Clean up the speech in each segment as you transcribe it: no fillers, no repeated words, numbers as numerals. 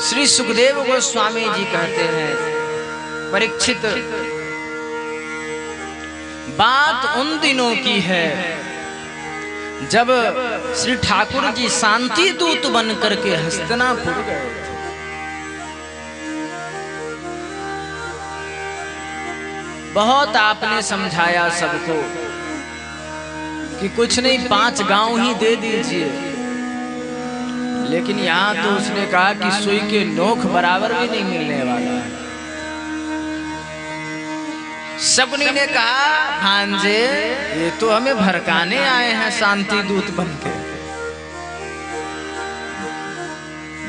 श्री सुखदेव गोस्वामी जी कहते हैं, परीक्षित, बात उन दिनों की है जब श्री ठाकुर जी शांति दूत बन करके हस्तिनापुर गए थे। बहुत आपने समझाया सबको कि कुछ नहीं 5 गांव ही दे दीजिए, लेकिन यहां तो उसने कहा कि सुई के नोक बराबर भी नहीं मिलने वाला है। सबनी ने कहा, भांजे ये तो हमें भड़काने आए हैं शांति दूत बनके।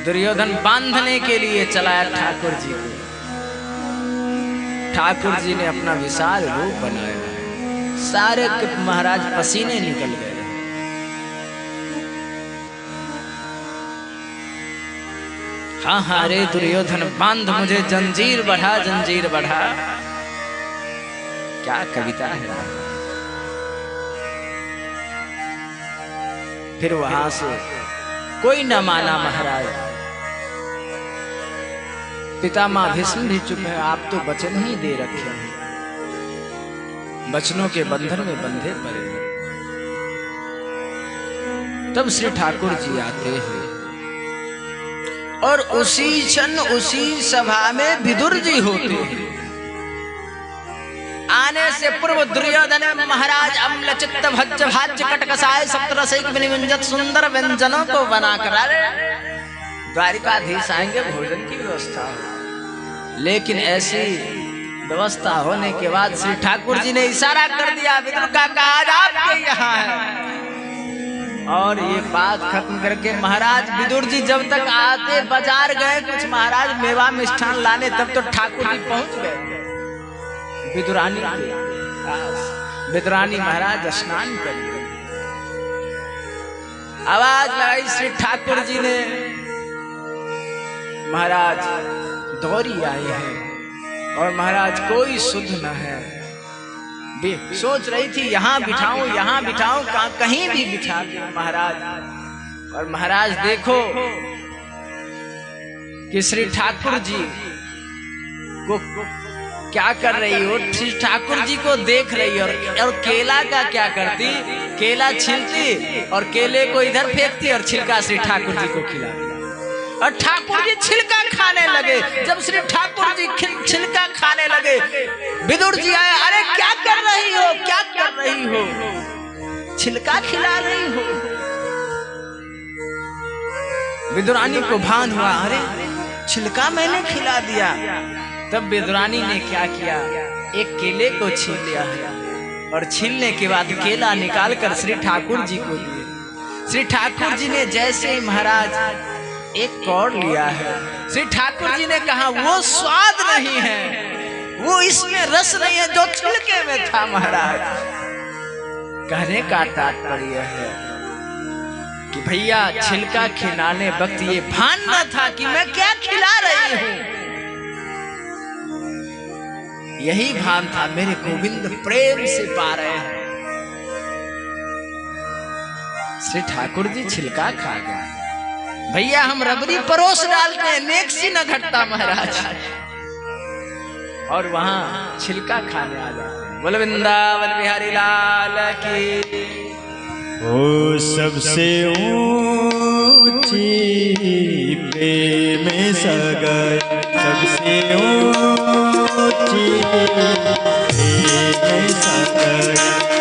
दुर्योधन बांधने के लिए चलाया ठाकुर जी को। ठाकुर जी ने अपना विशाल रूप बनाया, सारे महाराज पसीने निकल गए। हाँ हाँ रे दुर्योधन, बांध मुझे, जंजीर बढ़ा, जंजीर बढ़ा। क्या कविता है। फिर वहां से कोई न माना महाराज। पितामह भीष्म भी चुप है, आप तो वचन ही दे रखे हैं, वचनों के बंधन में बंधे पड़े हैं। तब श्री ठाकुर जी आते हैं और उसी क्षण उसी सभा में विदुर जी होते हैं। आने से पूर्व दुर्योधन महाराज अम्ल चित्त भज्ज भाज्य कटकसाय सप्तरसिक विनिमंजत सुंदर व्यंजनों को बनाकर द्वारिकाधीश आएंगे, भोजन की व्यवस्था हो। लेकिन ऐसी व्यवस्था होने के बाद श्री ठाकुर जी ने इशारा कर दिया, विदुर का काज आपके यहाँ है। और ये बात खत्म करके महाराज विदुर जी जब तक आते बाजार गए कुछ महाराज मेवा मिष्ठान लाने, तब तो ठाकुर जी पहुंच गए। विदुरानी महाराज स्नान कर गए। आवाज लगाई श्री ठाकुर जी ने, महाराज दौरी आई है और महाराज कोई शुद्ध न है। सोच रही थी यहाँ बिठाऊं, कहीं भी बिठा दिया महाराज। और महाराज देखो कि श्री ठाकुर जी को क्या कर रही हो। श्री ठाकुर जी को देख रही और केला का क्या करती, केला छीलती और केले को इधर फेंकती और छिलका श्री ठाकुर जी को खिलाती। और ठाकुर जी छिलका खाने लगे। जब श्री ठाकुर जी छिलका खाने लगे, विदुर जी आए, अरे क्या कर रही हो, क्या कर रही हो, छिलका खिला रही हो। विदुरानी को भान हुआ, अरे छिलका मैंने खिला दिया। तब विदुरानी ने क्या किया, एक केले को छील लिया और छीलने के बाद केला निकालकर श्री ठाकुर जी को दिए। श्री ठाकुर जी ने जैसे ही महाराज एक कौड़ लिया है, श्री ठाकुर जी ने कहा वो स्वाद नहीं है, वो इसमें रस नहीं है जो छिलके में था। महाराज कहने का तात्पर्य है कि भैया छिलका खिलाने वक्त ये भान न था कि मैं क्या खिला रही हूं। यही भान था, मेरे गोविंद प्रेम से पा रहे हैं। श्री ठाकुर जी छिलका खा गए। भैया हम रबड़ी परोस डालते हैं, नेक्सी न घटता महाराज। और वहां छिलका खाने आ जाते हैं। बोल वृंदावन बिहारी लाल की। ओ सबसे ऊंची प्रेम सगाई, सबसे ऊंची प्रेम सगाई,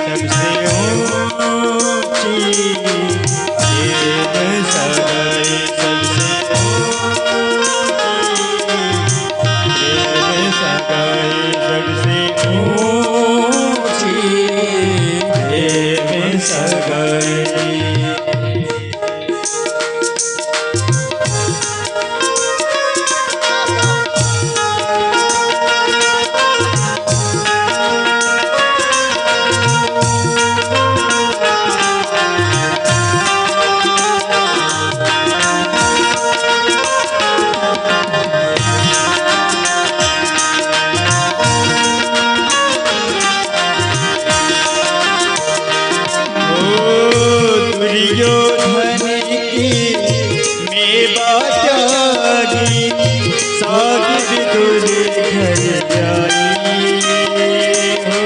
सबसे ऊंची प्रेम सगाई, सबसे प्रेम सगाई, सबसे ऊंची प्रेम सगाई। त्यागी साग विदुर घर आई हो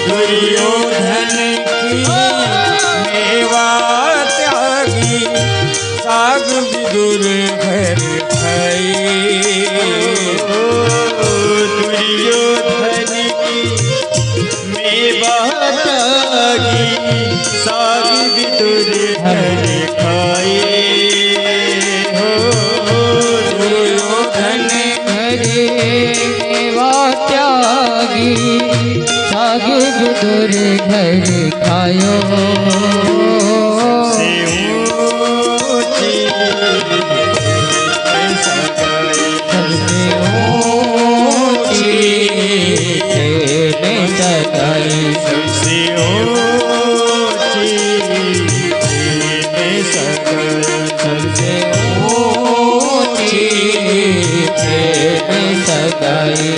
दुर्योधन की मेवा त्यागी साग विदुर घर आई हो दुर्योधन की मेवा त्यागी साग विदुर घर खाए हो दुर्योधन मेवा त्यागी साग विदुर घर खायो से ऊंची सगाई सबसे ऊंची तेने सगाई सबसे ऊंची सगाई सबसे ऊंची तेने सगाई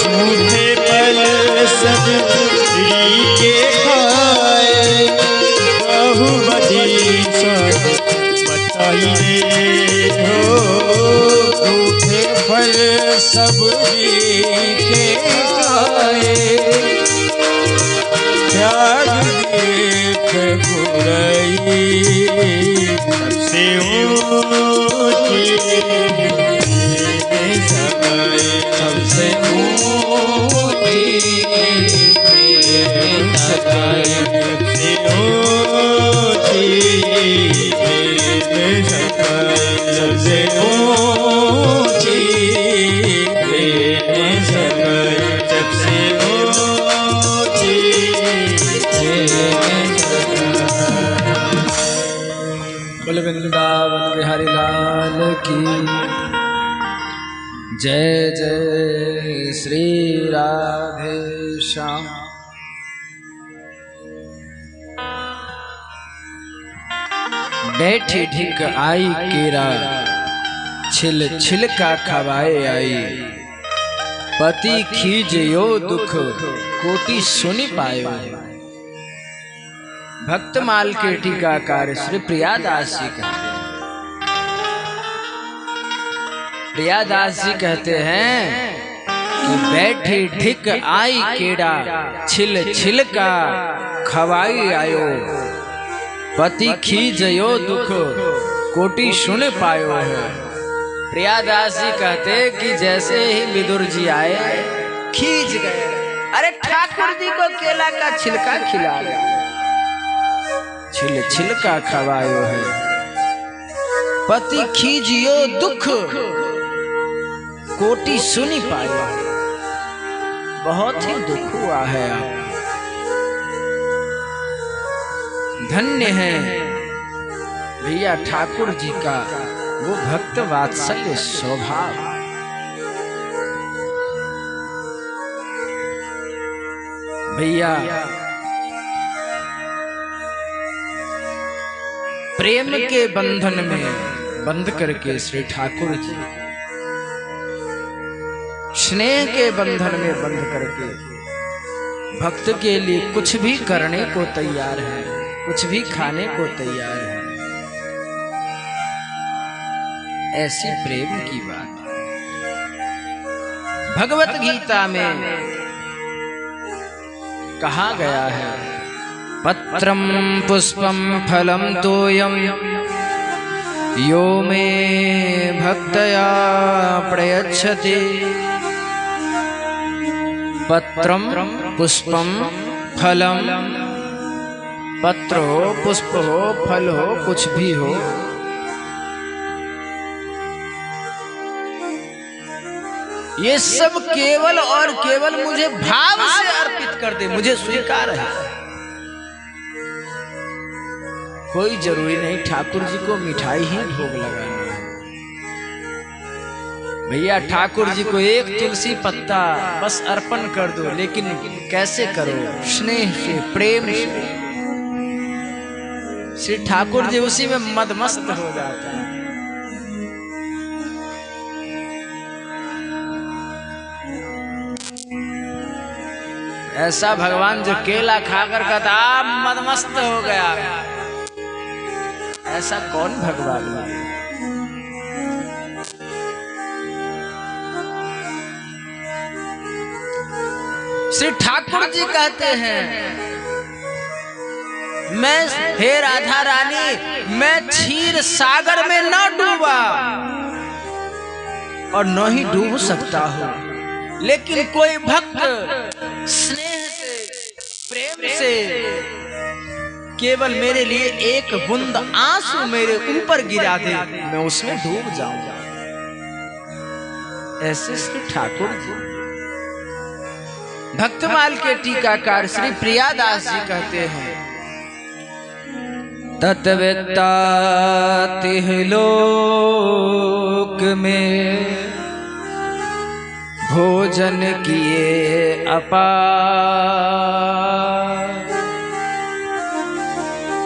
झूठे पल सब रीके खाए बहुमती सब बताइए हो झूठे फल सब रीके खाए त्याग देख बुराई सबसे ऊंची सगाई सबसे ऊंची तेने सगाई सबसे ऊंची सगाई सबसे ऊंची सगाई सबसे ऊंची बोल वृंदावन बिहारी लाल की जय जय श्री राधे श्याम। बैठी ढिक आई केरा छिल छिल का खवाए आई पति खीज यो दुख कोटि सुनि पायो। भक्तमाल के टीकाकार श्री प्रियादास जी कहते हैं प्रियादास जी कहते हैं कि बैठी ढिक आई केड़ा छिल छिल का खवाई आयो पति खीजयो दुख कोटि सुन पायो है। प्रियादास जी कहते कि जैसे ही विदुर जी आए खींच गए, अरे ठाकुर जी को केला का छिलका खिला गया, छिल छिलका खवायो है पति खीजियो दुख कोटि सुनी पायो। बहुत ही दुख हुआ है आप, धन्य है भैया ठाकुर जी का वो भक्त वात्सल्य स्वभाव। भैया प्रेम के बंधन में बंध करके श्री ठाकुर जी स्नेह के बंधन में बंध करके भक्त के लिए कुछ भी करने को तैयार है, कुछ भी खाने को तैयार है। ऐसी प्रेम की बात भगवत गीता में कहा गया है, पत्रम पुष्पम फलम तोयम यो मे भक्तया प्रयच्छति। पत्रम पुष्पम फलम, पत्र हो, पुष्प हो, फल हो, कुछ भी हो, ये सब केवल और केवल मुझे भाव से अर्पित कर दे, मुझे स्वीकार है। कोई जरूरी नहीं ठाकुर जी को मिठाई ही भोग लगाना है। भैया ठाकुर जी को एक तुलसी पत्ता बस अर्पण कर दो, लेकिन कैसे करो? स्नेह से, प्रेम से। श्री ठाकुर जी उसी में मदमस्त हो जाता है। ऐसा भगवान जो केला खाकर कहता मदमस्त हो गया, ऐसा कौन भगवान है? श्री ठाकुर जी कहते हैं मैं, हे राधा रानी, मैं क्षीर सागर में न डूबा और न ही डूब सकता हूं, लेकिन कोई भक्त स्नेह से, प्रेम से केवल मेरे लिए एक बूंद आंसू मेरे ऊपर गिरा दे, मैं उसमें डूब जाऊंगा। ऐसे श्री ठाकुर जी। भक्तमाल के टीकाकार श्री प्रियादास जी कहते हैं तत्वेत्ता तिह लोक में भोजन किए अपार,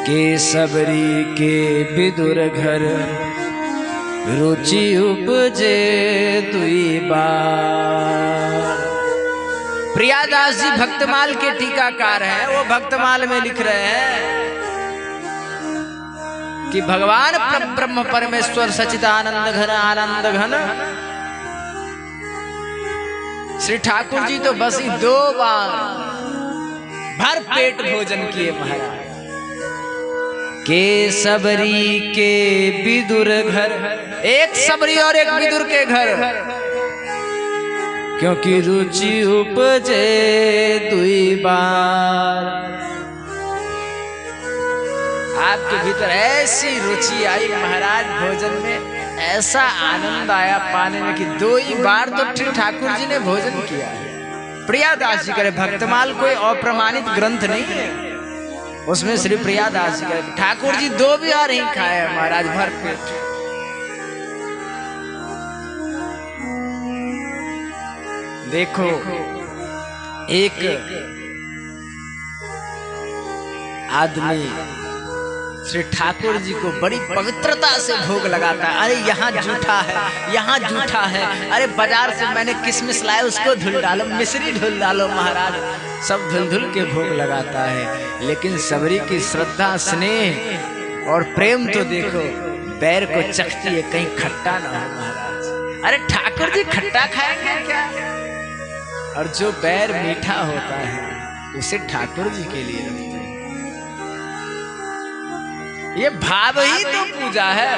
केसबरी के विदुर घर रुचि उपजे दुई बार। प्रियादास जी भक्तमाल के टीकाकार हैं। वो भक्तमाल में लिख रहे हैं कि भगवान ब्रह्म परमेश्वर सच्चिदानंद घन आनंद घन श्री ठाकुर जी तो बस ही 2 बार भर पेट भोजन किए महाराज। के सबरी के विदुर घर, एक सबरी और एक विदुर के घर, क्योंकि रुचि उपजे दुई बार। आपके भीतर ऐसी रुचि आई महाराज भोजन में, ऐसा आनंद आया पाने में कि 2 ही बार तो श्री ठाकुर जी ने भोजन किया है। प्रियादास जी करे भक्तमाल कोई अप्रमाणित ग्रंथ नहीं है, उसमें श्री प्रियादास जी करे ठाकुर जी 2 बार ही खाए महाराज भर पेट। देखो एक आदमी श्री ठाकुर जी को बड़ी पवित्रता से भोग लगाता है। अरे यहाँ जूठा है, यहाँ जूठा है, अरे बाजार से मैंने किशमिश लाया उसको धुल डालो, मिश्री धुल डालो महाराज, सब धुल धुल के भोग लगाता है। लेकिन सबरी की श्रद्धा, स्नेह और प्रेम तो देखो, बैर को चखती है कहीं खट्टा ना हो महाराज। अरे ठाकुर जी खट्टा खाएंगे क्या? और जो बैर मीठा होता है उसे ठाकुर जी के लिए रखते हैं। ये भाव ही तो पूजा है।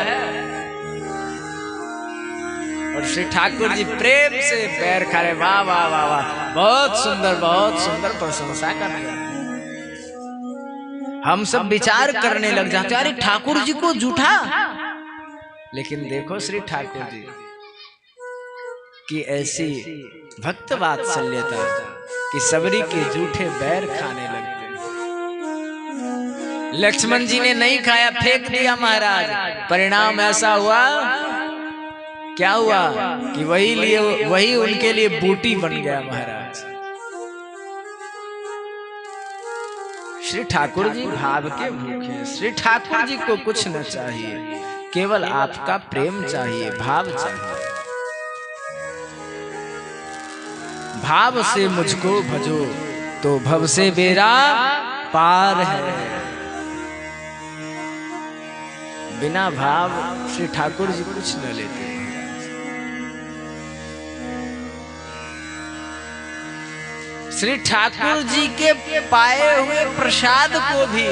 और श्री ठाकुर जी प्रेम से पैर खा रहे, वाह वाह वाह वाह, बहुत सुंदर प्रशंसा कर रहे हैं। हम सब विचार करने लग जाते, अरे ठाकुर जी को जूठा। लेकिन देखो श्री ठाकुर जी की ऐसी भक्त वात्सल्यता कि सबरी के जूठे बैर खाने लगते। लक्ष्मण जी ने नहीं खाया, फेंक दिया महाराज। परिणाम ऐसा हुआ, क्या हुआ कि वही उनके लिए बूटी बन गया महाराज। श्री ठाकुर जी भाव के भूखे। श्री ठाकुर जी को कुछ न चाहिए, केवल आपका प्रेम चाहिए, भाव चाहिए। भाव से मुझको भजो तो भव से बेड़ा पार है। बिना भाव श्री ठाकुर जी कुछ न लेते। श्री ठाकुर जी के पाए हुए प्रसाद को भी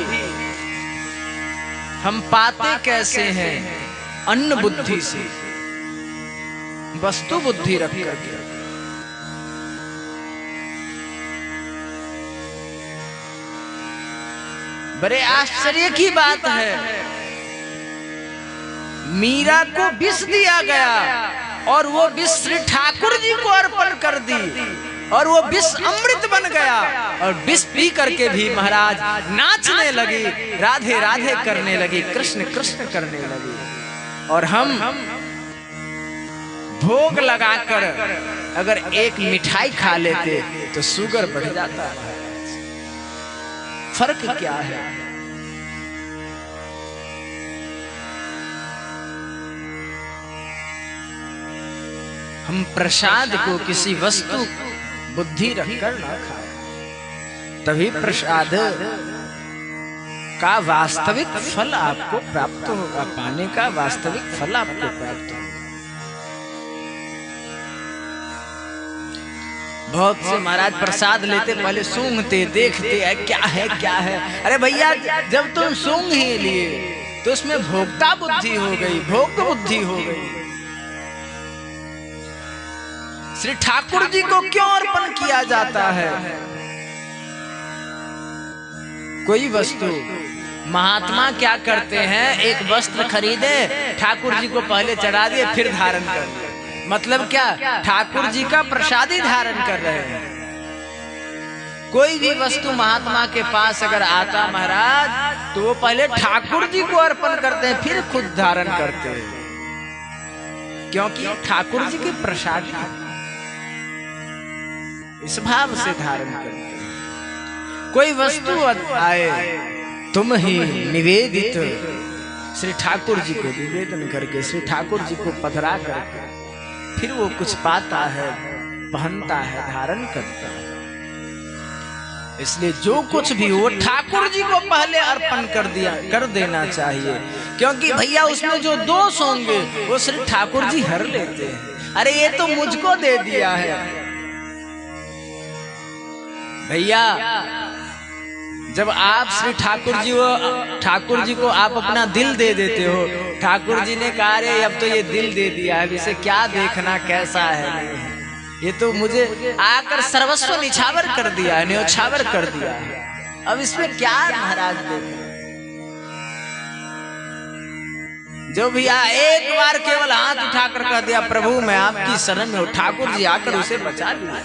हम पाते कैसे हैं? अन्न बुद्धि से, वस्तु बुद्धि रख करके। बड़े आश्चर्य की बात है, मीरा को विष दिया गया और वो विष श्री ठाकुर जी को अर्पण कर दी। और वो विष अमृत बन गया और विष पी करके भी महाराज नाचने लगी, राधे राधे करने लगी, कृष्ण कृष्ण करने लगी। और हम भोग लगाकर अगर एक मिठाई खा लेते तो शुगर बढ़ जाता है। फर्क क्या है? हम प्रसाद को किसी वस्तु बुद्धि रखकर ना खाएं, तभी प्रसाद का वास्तविक फल आपको प्राप्त होगा, पाने का वास्तविक फल आपको प्राप्त होगा। बहुत से महाराज प्रसाद लेते पहले सूंघते देखते हैं क्या है क्या है। अरे भैया जब तुम सूंघ ही लिए तो उसमें भोक्ता बुद्धि हो गई, भोग बुद्धि हो गई। श्री ठाकुर जी को क्यों अर्पण किया जाता है? कोई वस्तु महात्मा क्या करते हैं, एक वस्त्र खरीदे, ठाकुर जी को पहले चढ़ा दिए फिर धारण कर दिए। मतलब क्या? ठाकुर जी का प्रसादी धारण कर रहे हैं। कोई भी वस्तु महात्मा के पास अगर आता महाराज तो वो पहले ठाकुर जी को अर्पण करते हैं फिर खुद धारण करते हैं, क्योंकि ठाकुर जी के प्रसाद इस भाव से धारण करते हैं। कोई वस्तु आए तुम ही निवेदित, श्री ठाकुर जी को निवेदन करके श्री ठाकुर जी को पधरा करके फिर वो कुछ पाता है, पहनता है, धारण करता है। इसलिए जो कुछ भी हो ठाकुर जी को पहले अर्पण कर देना चाहिए, क्योंकि भैया उसमें जो दोष होंगे वो श्री ठाकुर जी हर लेते हैं। अरे ये तो मुझको दे दिया है भैया। जब आप श्री ठाकुर जी को आप अपना दिल दे देते हो, ठाकुर जी ने कहा अरे अब तो ये दिल दे दिया है, इसे क्या देखना कैसा है, ये तो मुझे आकर सर्वस्व निछावर कर दिया है, न्योछावर कर दिया है, अब इसमें क्या महाराज देख। जो भी एक बार केवल हाथ उठाकर कह दिया प्रभु मैं आपकी शरण में हूं, ठाकुर जी आकर उसे बचा लिया।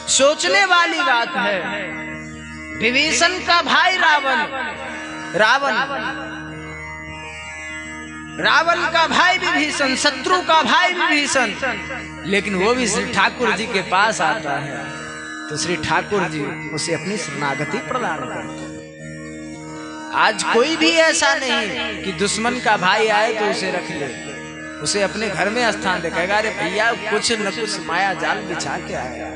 सोचने वाली बात है। विभीषण का भाई रावण का भाई विभीषण, शत्रु का भाई विभीषण, लेकिन वो भी श्री ठाकुर जी के पास आता है तो श्री ठाकुर जी उसे अपनी शरणागति प्रदान करते हैं। आज कोई भी ऐसा नहीं कि दुश्मन का भाई आए तो उसे रख ले, उसे अपने घर में स्थान देखेगा। अरे भैया कुछ न कुछ माया जाल बिछा के आएगा,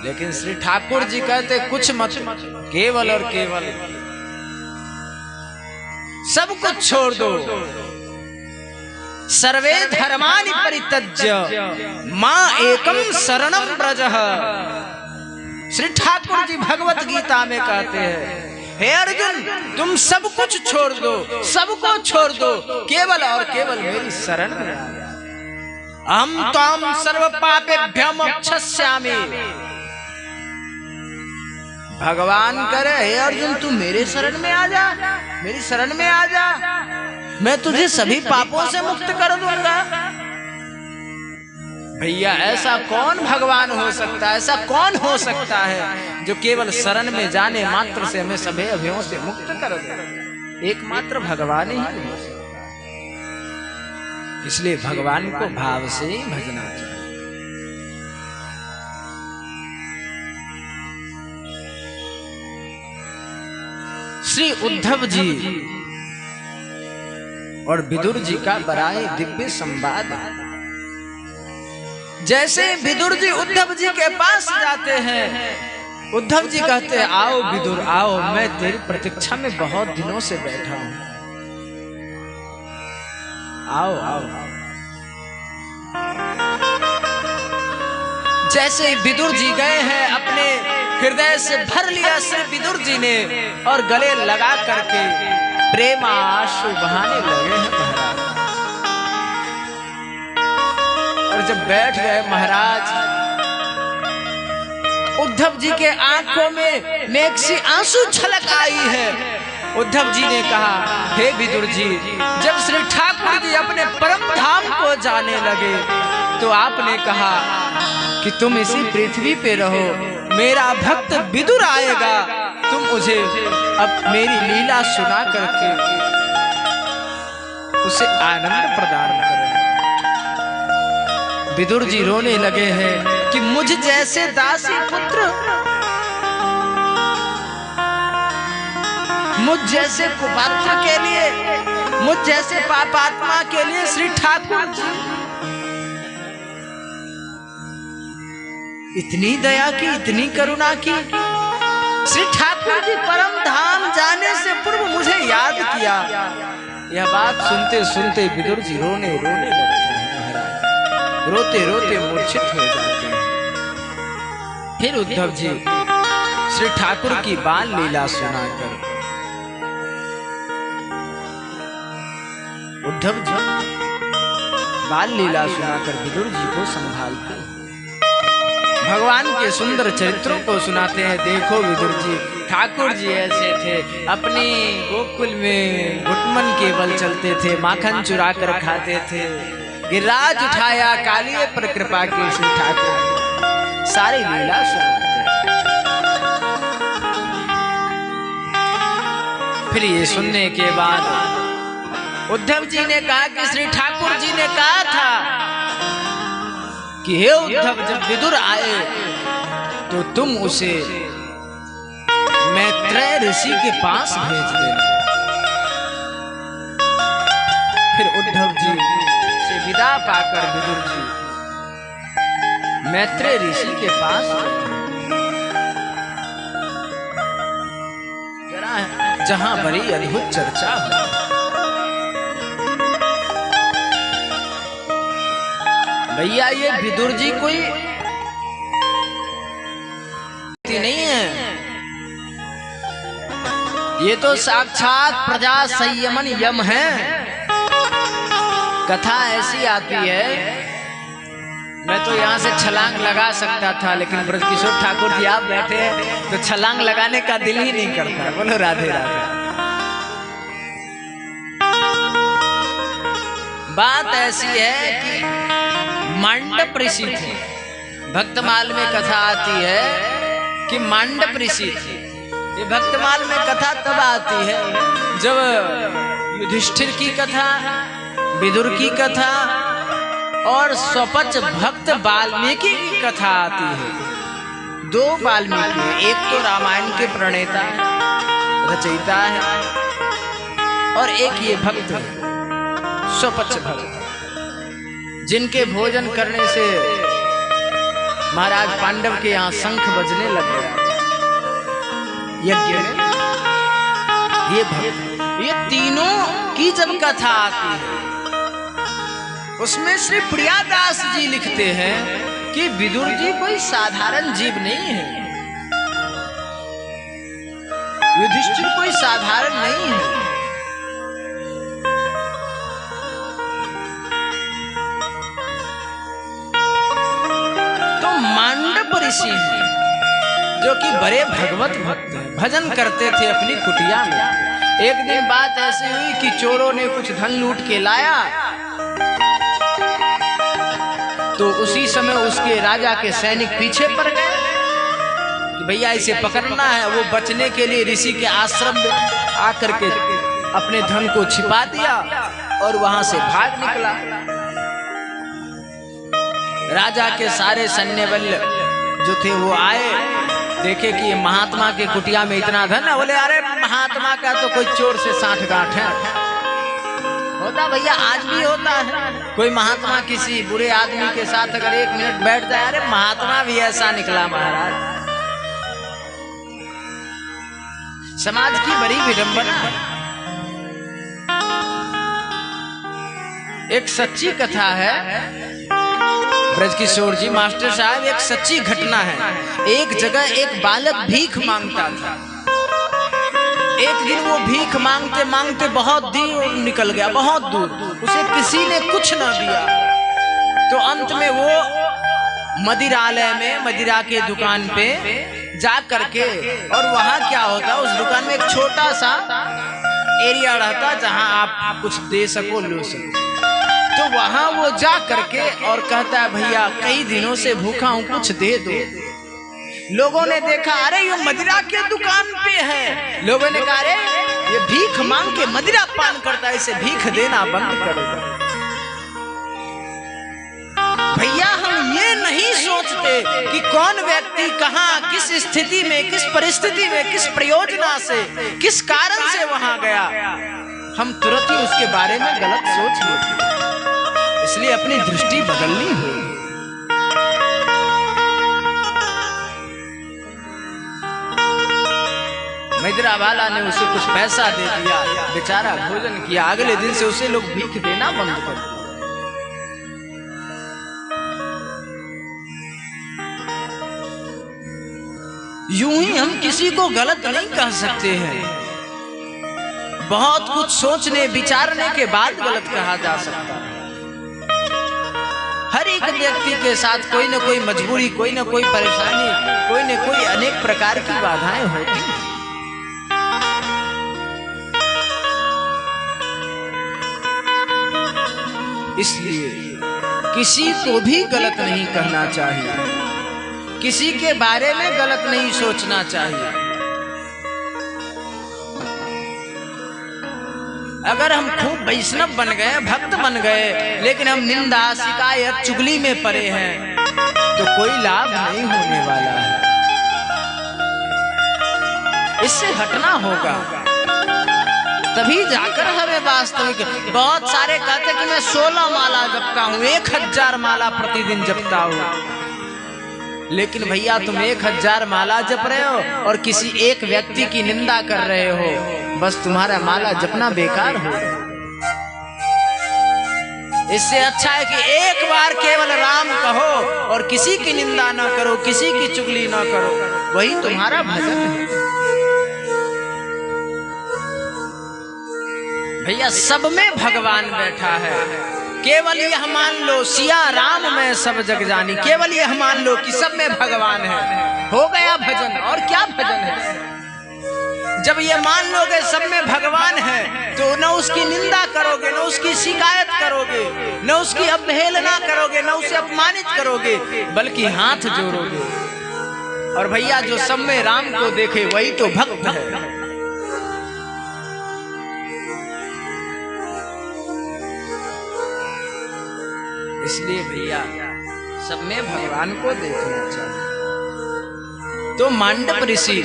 लेकिन श्री ठाकुर जी कहते कुछ मत, केवल और केवल सब कुछ छोड़ दो। सर्वे धर्मानि परित्यज्य मां एकम शरणम व्रजः। श्री ठाकुर जी भगवत गीता में कहते हैं हे अर्जुन तुम सब कुछ छोड़ दो, सबको छोड़ दो, केवल और केवल मेरी शरण में आ जाओ। अहम त्वाम सर्व पापेभ्यो मोक्षयिष्यामि। भगवान करे हे अर्जुन तू मेरे शरण में आ जा, मेरी शरण में आ जा, मैं तुझे सभी पापों से मुक्त कर दूंगा। भैया ऐसा कौन भगवान हो सकता है, ऐसा कौन हो सकता है जो केवल शरण में जाने मात्र से हमें सभी अभियों से मुक्त कर दे? एकमात्र भगवान ही हो सकता है। इसलिए भगवान को भाव से ही भजना चाहिए। श्री उद्धव जी और विदुर जी का बड़ा ही दिव्य संवाद। जैसे विदुर जी उद्धव जी के पास जाते हैं, उद्धव जी कहते हैं आओ विदुर आओ, मैं तेरी प्रतीक्षा में बहुत दिनों से बैठा हूं, आओ आओ। जैसे विदुर जी गए हैं, अपने हृदय से भर लिया श्री विदुर जी ने और गले लगा करके प्रेम आंसू बहाने लगे हैं महाराज। और जब बैठ गए महाराज, उद्धव जी के आंखों में नेक सी आंसू छलक आई है। उद्धव जी ने कहा हे विदुर जी, जब श्री ठाकुर जी अपने परम धाम को जाने लगे तो आपने कहा कि तुम इसी पृथ्वी पे रहो, मेरा भक्त विदुर आएगा, तुम उसे अब मेरी लीला सुना करके उसे आनंद प्रदान करो। विदुर जी रोने लगे हैं कि मुझ जैसे दासी पुत्र, मुझ जैसे कुपात्र के लिए, मुझ जैसे पापात्मा के लिए श्री ठाकुर जी इतनी दया की, इतनी करुणा की। श्री ठाकुर जी परम धाम जाने से पूर्व मुझे याद किया। यह बात सुनते सुनते विदुर जी रोने रोने लगते हैं महाराज, रोते रोते मूर्छित हो जाते हैं। फिर उद्धव जी श्री ठाकुर की बाल लीला सुनाकर उद्धव जी बाल लीला सुनाकर विदुर जी को संभालते हैं, भगवान के सुंदर चरित्रों को सुनाते हैं। देखो विदुर जी, ठाकुर जी ऐसे थे, अपनी गोकुल में घुटमन के बल चलते थे, माखन चुरा कर खाते थे, गिरिराज उठाया कालिए पर कृपा की श्री ठाकुर सारी लीला सुनाते। फिर ये सुनने के बाद उद्धव जी ने कहा कि श्री ठाकुर जी ने कहा था कि हे उद्धव, जब विदुर आए तो तुम उसे मैत्रेय ऋषि के पास भेज देना। फिर उद्धव जी से विदा पाकर विदुर जी मैत्रेय ऋषि के पास जहां बड़ी अद्भुत चर्चा हुई। भैया ये विदुर जी कोई नहीं है, ये तो साक्षात प्रजा संयमन यम है। कथा ऐसी आती है, मैं तो यहाँ से छलांग लगा सकता था, लेकिन ब्रजकिशोर ठाकुर जी आप बैठे हैं तो छलांग लगाने का दिल ही नहीं करता। बोलो राधे राधे। बात ऐसी है कि मांडव ऋषि थे, भक्तमाल में कथा आती है कि मांडव ऋषि थे। ये भक्तमाल में कथा तब आती है जब युधिष्ठिर की कथा, विदुर की कथा और स्वपच भक्त वाल्मीकि की कथा आती है। दो वाल्मीकि हैं, एक तो रामायण के प्रणेता रचयिता है और एक ये भक्त स्वपच भक्त, जिनके भोजन करने से महाराज पांडव के यहाँ शंख बजने लग गया यज्ञ में। ये भक्त, ये तीनों की जब कथा आती है उसमें श्री प्रियादास जी लिखते हैं कि विदुर जी कोई साधारण जीव नहीं है, युधिष्ठिर कोई साधारण नहीं है। तो मांडव ऋषि जो कि बड़े भगवत भक्त हैं, भजन करते थे अपनी कुटिया में। एक दिन बात ऐसी हुई कि चोरों ने कुछ धन लूट के लाया, तो उसी समय उसके राजा के सैनिक पीछे पड़ गए कि भैया इसे पकड़ना है। वो बचने के लिए ऋषि के आश्रम में आकर के अपने धन को छिपा दिया और वहां से भाग निकला। राजा के सारे सैन्य बल जो थे वो आए, देखे कि ये महात्मा के कुटिया में इतना धन है। बोले अरे महात्मा का तो कोई चोर से साठ गांठ है। होता भैया, आज भी होता है। कोई महात्मा किसी बुरे आदमी के साथ अगर एक मिनट बैठ जाए, अरे महात्मा भी ऐसा निकला महाराज। समाज की बड़ी विडंबना है। एक सच्ची कथा है ब्रजकिशोर जी मास्टर साहब, एक सच्ची घटना है। एक जगह एक बालक भीख मांगता था। एक दिन वो भीख मांगते मांगते बहुत दूर निकल गया, बहुत दूर। उसे किसी ने कुछ ना दिया, तो अंत में वो मदिरालय में, मदिरा के दुकान पे जा करके, और वहां क्या होता, उस दुकान में एक छोटा सा एरिया रहता जहां आप कुछ दे सको, लो सको। तो वहां वो जा करके और कहता है भैया कई दिनों से भूखा हूं, कुछ दे दो। लोगों ने देखा अरे ये मदिरा के दुकान पे है। लोगों ने कहा अरे ये भीख मांग के मदिरा पान करता है, इसे भीख देना बंद कर दो। भैया हम ये नहीं सोचते कि कौन व्यक्ति कहां, किस स्थिति में, किस परिस्थिति में, किस प्रयोजना से, किस कारण से वहां गया। हम तुरंत ही उसके बारे में गलत सोच लेते, इसलिए अपनी दृष्टि बदलनी होगी। मदिरा वाला ने उसे कुछ पैसा दे दिया, बेचारा भोजन किया। अगले दिन से उसे लोग भीख देना बंद कर दिया। यूं ही हम किसी को गलत नहीं कह सकते हैं, बहुत कुछ सोचने विचारने के बाद गलत कहा जा सकता है। हर एक व्यक्ति के साथ कोई ना कोई मजबूरी, कोई ना कोई परेशानी, कोई ना कोई अनेक प्रकार की बाधाएं होती हैं। इसलिए किसी को भी गलत नहीं कहना चाहिए, किसी के बारे में गलत नहीं सोचना चाहिए। अगर हम खूब वैष्णव बन गए, भक्त बन गए, लेकिन हम निंदा, शिकायत, चुगली में पड़े हैं, तो कोई लाभ नहीं होने वाला है। इससे हटना होगा, तभी जाकर हमें वास्तविक। बहुत सारे कहते कि मैं 16 माला जपता हूं, 1000 माला प्रतिदिन जपता हूं। लेकिन भैया तुम 1000 माला जप रहे हो और किसी एक व्यक्ति की निंदा कर रहे हो, बस तुम्हारा माला जपना बेकार हो। इससे अच्छा है कि एक बार केवल राम कहो और किसी की निंदा ना करो, किसी की चुगली ना करो, वही तुम्हारा भजन है। भैया सब में भगवान बैठा है, केवल यह मान लो सिया राम में सब जग जानी। केवल यह मान लो कि सब में भगवान है, हो गया भजन। और क्या भजन है? जब ये मान लोगे सब में भगवान है, तो न उसकी निंदा करोगे, न उसकी शिकायत करोगे, न उसकी अवहेलना करोगे, न उसे अपमानित करोगे, बल्कि हाथ जोड़ोगे। और भैया जो सब में राम को देखे वही तो भक्त है। इसलिए भैया सब में भगवान को देखना चाहिए। तो मांडव ऋषि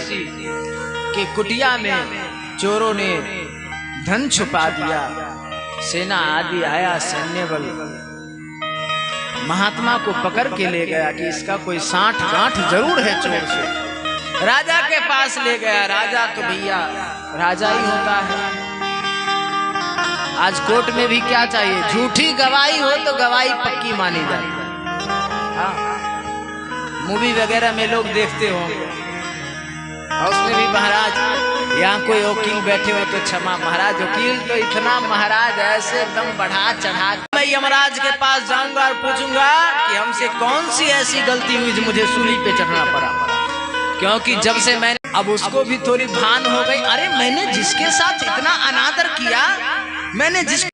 के कुटिया में चोरों ने धन छुपा दिया, सेना आदि आया, सैन्य बल महात्मा को पकड़ के ले गया कि इसका कोई 60 गांठ जरूर है चोर से। राजा के पास ले गया। राजा तो भैया राजा ही होता है। आज कोर्ट में भी क्या चाहिए, झूठी गवाही हो तो गवाही पक्की मानी जाती है। हाँ, मूवी वगैरह में लोग देखते होंगे, और उसमें भी महाराज यहाँ कोई वकील बैठे हो तो क्षमा। महाराज वकील तो इतना महाराज ऐसे एकदम बढ़ा चढ़ा। मैं यमराज के पास जाऊंगा और पूछूंगा कि हमसे कौन सी ऐसी गलती हुई जो मुझे सूली पे चढ़ना पड़ा। क्योंकि जब से मैंने, अब उसको भी थोड़ी भान हो गई, अरे मैंने जिसके साथ इतना अनादर किया, मैंने जिस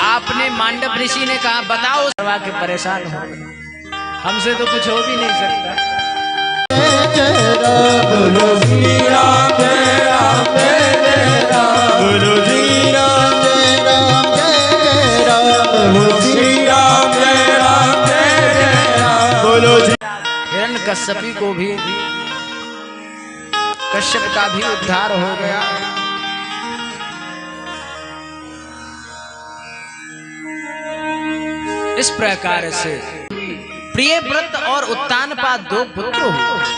आपने मांडव ऋषि ने कहा बताओ, करवा के परेशान हो, हमसे तो कुछ हो भी नहीं सकता। बोलो श्री राम जय राम जय राम, बोलो श्री राम जय राम जय राम, बोलो श्री राम जय राम जय राम, बोलो। हिरण्यकश्यपी को भी, कश्यप का भी उद्धार हो गया। इस प्रकार से प्रियव्रत और उत्तानपाद 2 पुत्र हुए।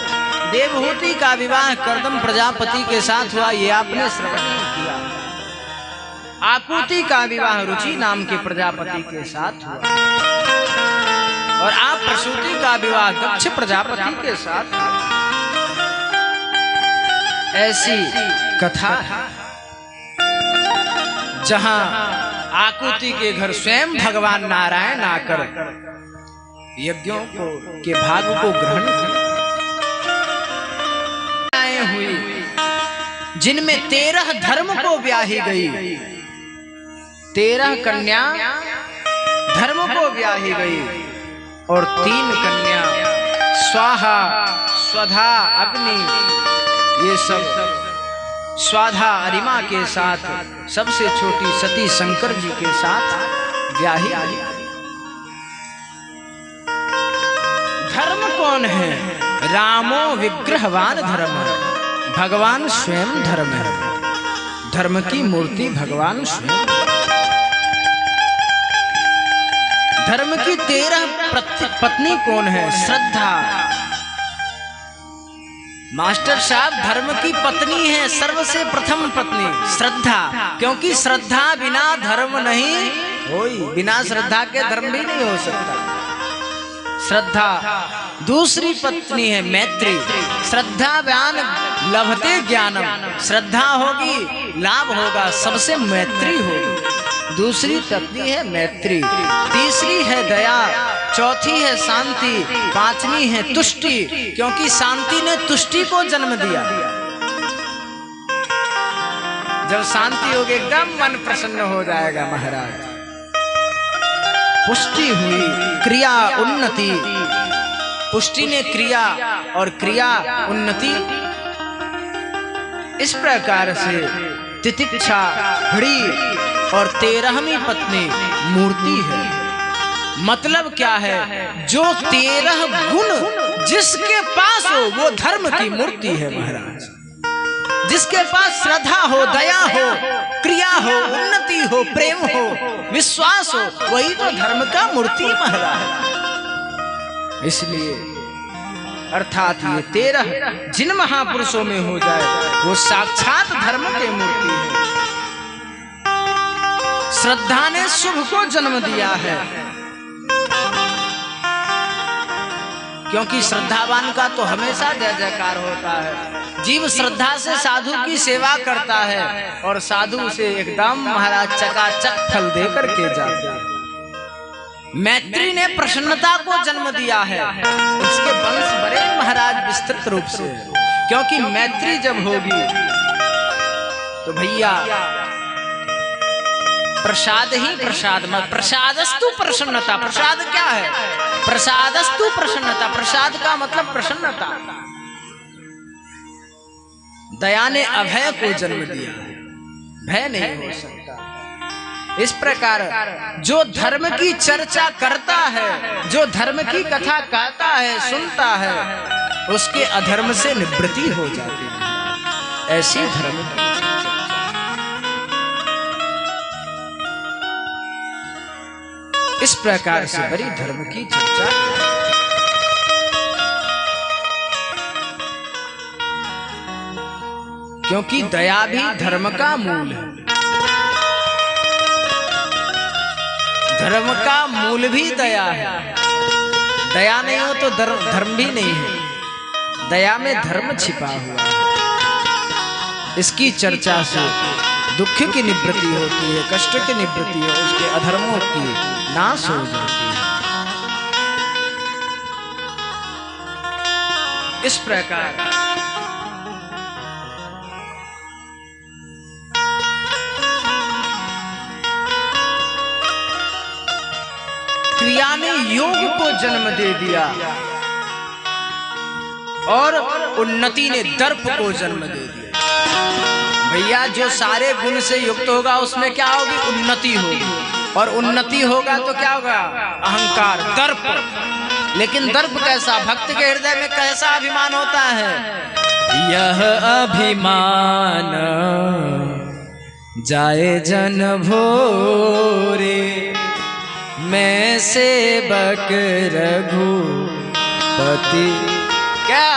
देवहूति का विवाह कर्दम प्रजापति के साथ हुआ, ये आपने श्रवण किया। आकुति का विवाह रुचि नाम के प्रजापति के साथ हुआ, और आप प्रसूति का विवाह दक्ष प्रजापति के साथ हुआ। ऐसी कथा जहां आकुति के घर स्वयं भगवान नारायण आकर यज्ञों को के भाग को ग्रहण हुई, जिनमें 13 धर्म को ब्याही गई। 13 कन्या धर्म को ब्याही गई और 3 कन्या स्वाहा, स्वधा, अग्नि, ये सब स्वाधा अरिमा के साथ सबसे छोटी सती शंकर जी के साथ ब्याही आई। धर्म कौन है? रामो विग्रहवान धर्म, भगवान स्वयं धर्म है। धर्म की मूर्ति भगवान स्वयं। धर्म की 13 पत्नी कौन है? श्रद्धा। मास्टर साहब, धर्म की पत्नी है सर्वसे प्रथम पत्नी श्रद्धा, क्योंकि श्रद्धा बिना धर्म नहीं होई। बिना श्रद्धा के धर्म भी नहीं हो सकता। श्रद्धा। दूसरी पत्नी है मैत्री। श्रद्धा व्यान लभते ज्ञानम, श्रद्धा होगी लाभ होगा, सबसे मैत्री होगी। दूसरी पत्नी है मैत्री। तीसरी है दया, चौथी है शांति, 5वीं है तुष्टि, क्योंकि शांति ने तुष्टि को जन्म दिया। जब शांति होगी एकदम मन प्रसन्न हो जाएगा महाराज। पुष्टि हुई, क्रिया उन्नति। पुष्टि ने क्रिया और क्रिया उन्नति। इस प्रकार से तितिक्षा, हृदय और 13वीं पत्नी मूर्ति है। मतलब क्या है? जो 13 गुण जिसके पास हो वो धर्म की मूर्ति है महाराज। जिसके पास श्रद्धा हो, दया हो, क्रिया हो, उन्नति हो, प्रेम हो, विश्वास हो, वही तो धर्म का मूर्ति महाराज। इसलिए अर्थात ये 13 जिन महापुरुषों में हो जाए वो साक्षात धर्म के मूर्ति है। श्रद्धा ने शुभ को जन्म दिया है, क्योंकि श्रद्धावान का तो हमेशा जय जयकार होता है। जीव श्रद्धा से साधु की सेवा करता है और साधु से एकदम महाराज चकाचक फल देकर के जाता है। मैत्री ने प्रसन्नता को जन्म दिया है। इसके वंश बड़े महाराज विस्तृत रूप से, क्योंकि मैत्री जब होगी तो भैया प्रसाद ही प्रसाद मत। प्रसादस्तु प्रसन्नता। प्रसाद क्या है? प्रसादस्तु प्रसन्नता। प्रसाद का मतलब प्रसन्नता। दया ने अभय को जन्म दिया, भय नहीं हो सकता। इस प्रकार जो धर्म की चर्चा करता है, जो धर्म की कथा कहता है, सुनता है, उसके अधर्म से निवृत्ति हो जाती है। ऐसी धर्म की इस प्रकार से बड़ी धर्म की चर्चा। क्योंकि दया भी धर्म का मूल है। धर्म का मूल भी दया है। दया नहीं हो तो धर्म भी नहीं है। दया में धर्म छिपा हुआ है। इसकी चर्चा से दुख की निवृत्ति होती है, कष्ट की निवृत्ति हो, उसके अधर्मों की नाश हो जाती है। इस प्रकार क्रिया ने योग को जन्म दे दिया और उन्नति ने दर्प को जन्म दे दिया। भैया जो सारे गुण से युक्त होगा उसमें क्या होगी? उन्नति होगी। और उन्नति होगा तो क्या होगा? अहंकार, दर्प। लेकिन दर्प कैसा? भक्त के हृदय में कैसा अभिमान होता है? यह अभिमान जाए जन भोरे, मैं सेवक रघुपति। क्या